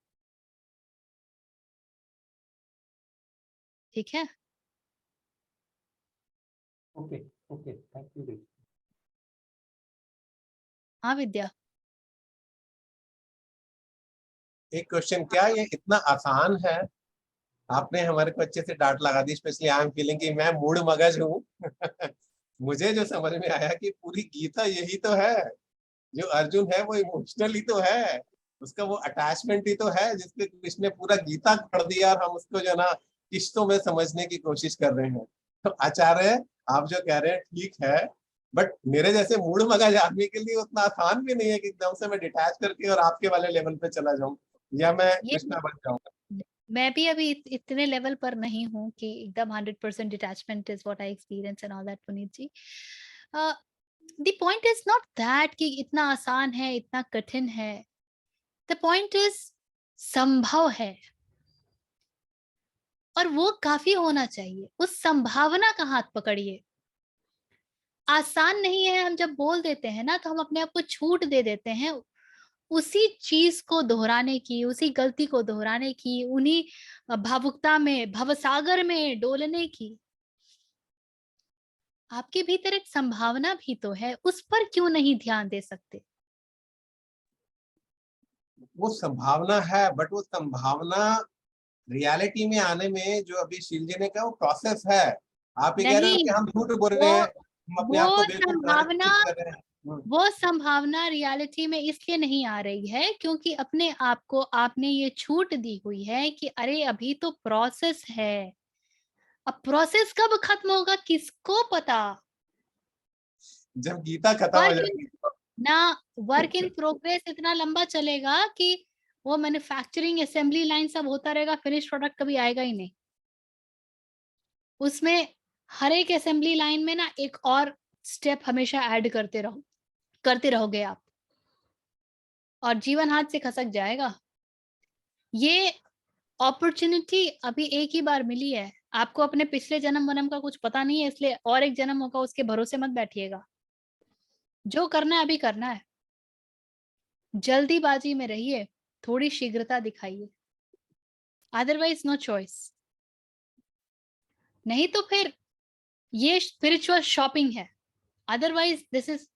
ठीक है? Okay okay, thank you. हाँ विद्या। एक क्वेश्चन, क्या ये इतना आसान है? आपने हमारे को अच्छे से डांट लगा दी, स्पेशली आई एम फीलिंग कि मैं मूड मगज हूँ। मुझे जो समझ में आया कि पूरी गीता यही तो है, जो अर्जुन है वो इमोशनल ही तो है, उसका वो अटैचमेंट ही तो है जिसपे कृष्ण ने पूरा गीता पढ़ दिया और हम उसको जो ना किश्तों में समझने की कोशिश कर रहे हैं। तो आचार्य, आप जो कह रहे हैं ठीक है, बट मेरे जैसे मूड मगज आदमी के लिए उतना आसान भी नहीं है कि एकदम से मैं डिटैच करके और आपके वाले लेवल पे चला जाऊं, या मैं ये कृष्णा बन जाऊंगा। मैं भी अभी इतने लेवल पर नहीं हूँ कि एकदम 100% detachment is what I experience and all that, Puneet ji. The point is not that कि इतना आसान है, इतना कठिन है। द पॉइंट इज संभव है, और वो काफी होना चाहिए। उस संभावना का हाथ पकड़िए। आसान नहीं है, हम जब बोल देते हैं ना, तो हम अपने आप को छूट दे देते हैं उसी चीज को दोहराने की, उसी गलती को दोहराने की, उन्हीं भावुकता में, भवसागर में डोलने की। आपके भीतर एक संभावना भी तो है, उस पर क्यों नहीं ध्यान दे सकते? वो संभावना है, बट वो संभावना रियलिटी में आने में जो अभी शील जी ने कहा वो प्रोसेस है। आप ये कह रहे हो नहीं, कि हम झूठ बोल रहे हैं, हम अपने आप को बेवकूफ बनाने की कोशिश कर रहे हैं। वो संभावना रियलिटी में इसलिए नहीं आ रही है क्योंकि अपने आप को आपने ये छूट दी हुई है कि अरे अभी तो प्रोसेस है। अब प्रोसेस कब खत्म होगा किसको पता? जब गीता खत्म हो वर्क जाएगी ना, वर्क इन प्रोग्रेस इतना लंबा चलेगा कि वो मैन्युफैक्चरिंग असेंबली लाइन सब होता रहेगा, फिनिश प्रोडक्ट कभी आएगा ही नहीं। उसमें हर एक असेंबली लाइन में ना एक और स्टेप हमेशा ऐड करते रहोगे आप, और जीवन हाथ से खसक जाएगा। ये अपॉर्चुनिटी अभी एक ही बार मिली है, आपको अपने पिछले जन्म वनम का कुछ पता नहीं है, इसलिए और एक जन्म होगा उसके भरोसे मत बैठिएगा। जो करना है अभी करना है, जल्दीबाजी में रहिए, थोड़ी शीघ्रता दिखाइए, अदरवाइज नो चॉइस। नहीं तो फिर ये स्पिरिचुअल शॉपिंग है, otherwise this is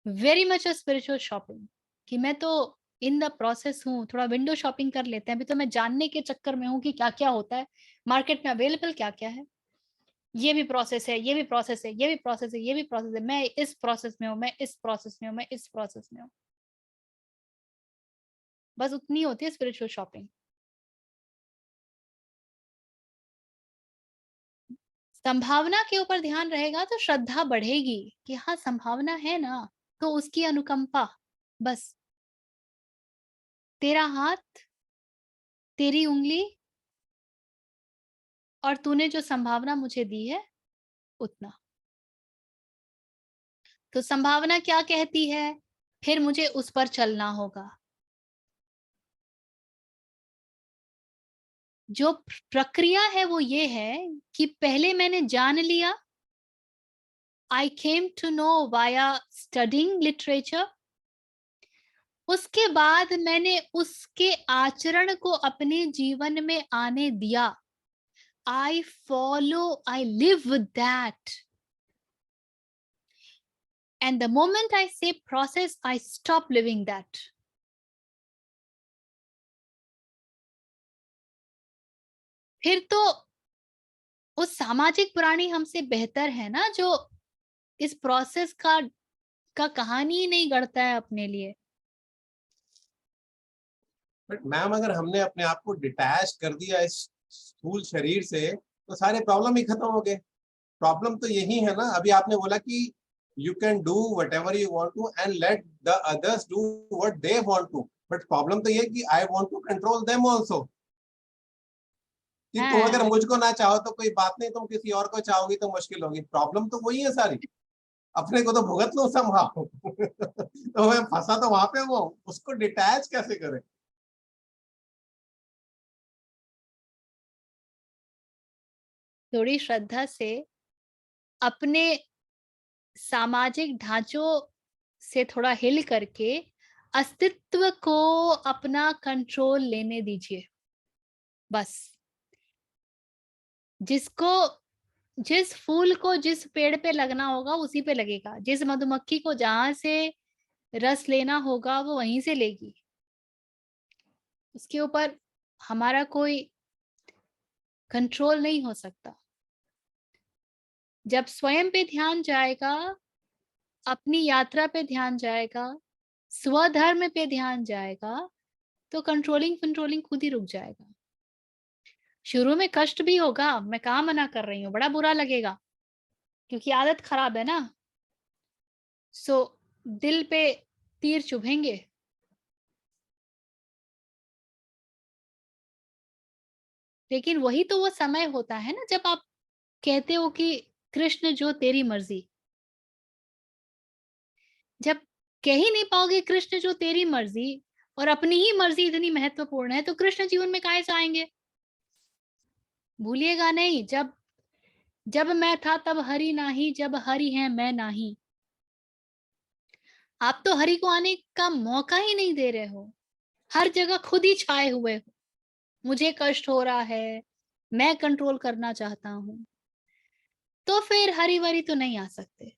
very much a spiritual shopping कि मैं तो इन द प्रोसेस हूँ, थोड़ा विंडो शॉपिंग कर लेते हैं। अभी तो मैं जानने के चक्कर में हूँ कि क्या क्या होता है मार्केट में, अवेलेबल क्या क्या है। ये भी प्रोसेस है, ये भी प्रोसेस है, ये भी प्रोसेस है, ये भी प्रोसेस है, मैं इस प्रोसेस में हूँ, मैं इस प्रोसेस में हूँ, मैं इस प्रोसेस में हूँ। बस उतनी होती है स्पिरिचुअल शॉपिंग। संभावना के ऊपर ध्यान रहेगा तो श्रद्धा बढ़ेगी कि हाँ संभावना है ना, तो उसकी अनुकंपा, बस तेरा हाथ, तेरी उंगली, और तूने जो संभावना मुझे दी है उतना। तो संभावना क्या कहती है, फिर मुझे उस पर चलना होगा। जो प्रक्रिया है वो ये है कि पहले मैंने जान लिया, I came to know via studying literature, उसके बाद मैंने उसके आचरण को अपने जीवन में आने दिया। I follow, I live with that. And the moment I say process, I stop living that. फिर तो उस सामाजिक प्राणी हमसे बेहतर है ना, जो इस प्रोसेस का कहानी ही नहीं गढ़ता है अपने लिए। बट मैम अगर हमने अपने आप को डिटैच कर दिया इस स्थूल शरीर से तो सारे प्रॉब्लम ही खत्म हो गए। प्रॉब्लम तो यही है ना, अभी आपने बोला कि you can do whatever you want to and let the others do what they want to, but problem तो ये कि I want to control them also, कि तुम अगर मुझको ना चाहो तो कोई बात नहीं, तुम किसी और को चाहोगी तो मुश्किल होगी। प्रॉब्लम तो वही है सारी, अपने को तो भुगत लो संभाव तो मैं फंसा तो वहां पे, वो उसको डिटैच कैसे करें। थोड़ी श्रद्धा से अपने सामाजिक ढांचों से थोड़ा हिल करके अस्तित्व को अपना कंट्रोल लेने दीजिए। बस जिस फूल को जिस पेड़ पे लगना होगा उसी पे लगेगा, जिस मधुमक्खी को जहां से रस लेना होगा वो वहीं से लेगी। उसके ऊपर हमारा कोई कंट्रोल नहीं हो सकता। जब स्वयं पे ध्यान जाएगा, अपनी यात्रा पे ध्यान जाएगा, स्वधर्म पे ध्यान जाएगा, तो कंट्रोलिंग खुद ही रुक जाएगा। शुरू में कष्ट भी होगा, मैं कहाँ मना कर रही हूँ, बड़ा बुरा लगेगा क्योंकि आदत खराब है ना, सो दिल पे तीर चुभेंगे। लेकिन वही तो वो समय होता है ना जब आप कहते हो कि कृष्ण जो तेरी मर्जी। जब कह ही नहीं पाओगे कृष्ण जो तेरी मर्जी, और अपनी ही मर्जी इतनी महत्वपूर्ण है, तो कृष्ण जीवन में काहे से आएंगे। भूलिएगा नहीं, जब मैं था तब हरि नाही, जब हरि है मैं नाही। आप तो हरि को आने का मौका ही नहीं दे रहे हो, हर जगह खुद ही छाए हुए हो। मुझे कष्ट हो रहा है, मैं कंट्रोल करना चाहता हूं, तो फिर हरि वरी तो नहीं आ सकते।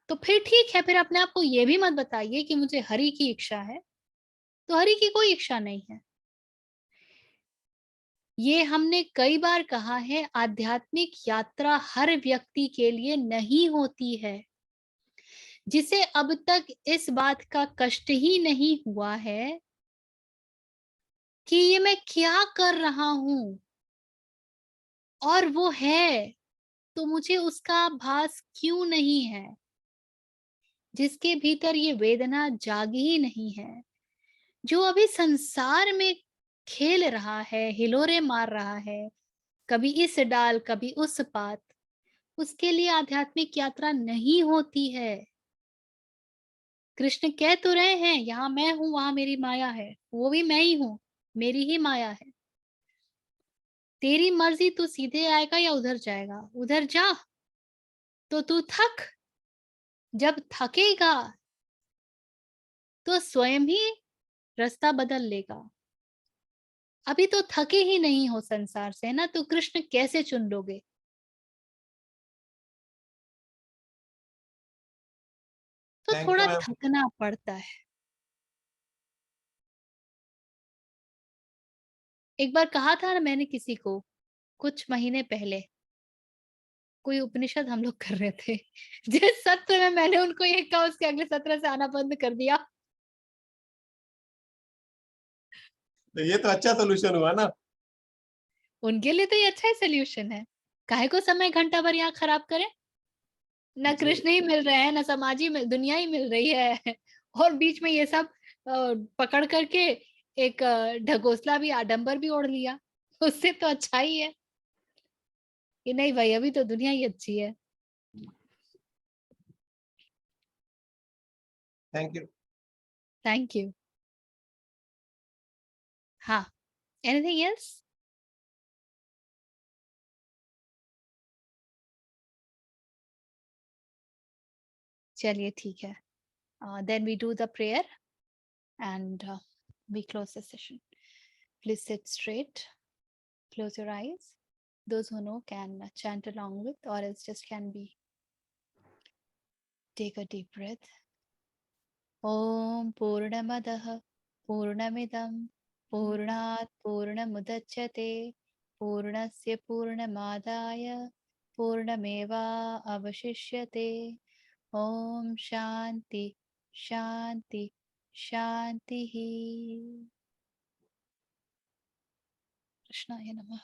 तो फिर ठीक है, फिर अपने आप को ये भी मत बताइए कि मुझे हरि की इच्छा है, तो हरि की कोई इच्छा नहीं है। ये हमने कई बार कहा है, आध्यात्मिक यात्रा हर व्यक्ति के लिए नहीं होती है। जिसे अब तक इस बात का कष्ट ही नहीं हुआ है कि ये मैं क्या कर रहा हूं, और वो है तो मुझे उसका भास क्यों नहीं है, जिसके भीतर ये वेदना जागी ही नहीं है, जो अभी संसार में खेल रहा है, हिलोरे मार रहा है, कभी इस डाल कभी उस पात, उसके लिए आध्यात्मिक यात्रा नहीं होती है। कृष्ण कह तो रहे हैं यहाँ मैं हूं वहां मेरी माया है, वो भी मैं ही हूं, मेरी ही माया है। तेरी मर्जी, तू सीधे आएगा या उधर जाएगा, उधर जा तो तू थक, जब थकेगा तो स्वयं ही रास्ता बदल लेगा। अभी तो थके ही नहीं हो संसार से ना, तो कृष्ण कैसे चुन लोगे? तो थैंक यू थोड़ा मैम। थकना पड़ता है। एक बार कहा था ना मैंने किसी को, कुछ महीने पहले कोई उपनिषद हम लोग कर रहे थे। जिस सत्र में मैंने उनको ये कहा उसके अगले सत्र से आना बंद कर दिया। तो ये तो अच्छा सोल्यूशन हुआ ना। उनके लिए तो ये अच्छा ही सोल्यूशन है। काहे को समय घंटा भर यहाँ खराब करें? ना जी। कृष्ण ही मिल रहे हैं, ना समाज ही मिल, दुनिया ही मिल रही है। और बीच में ये सब पकड़ करके एक ढकोसला भी, आडंबर भी ओढ़ लिया। उससे तो अच्छा ही है कि नहीं भाई, अभी तो दुनिया ही अच्छी है। Thank you. Thank you. हाँ, एनीथिंग एल्स? चलिए ठीक है। Then we do the prayer and we close the session. Please sit straight, close your eyes. Those who know can chant along with, or else just can be. Take a deep breath. Om Purnamadah Purnamidam Purnat Purnamudachyate Purnasya Purnamadaya Purnameva Avashishyate. Om Shanti Shanti Shanti. Krishnaya Namah.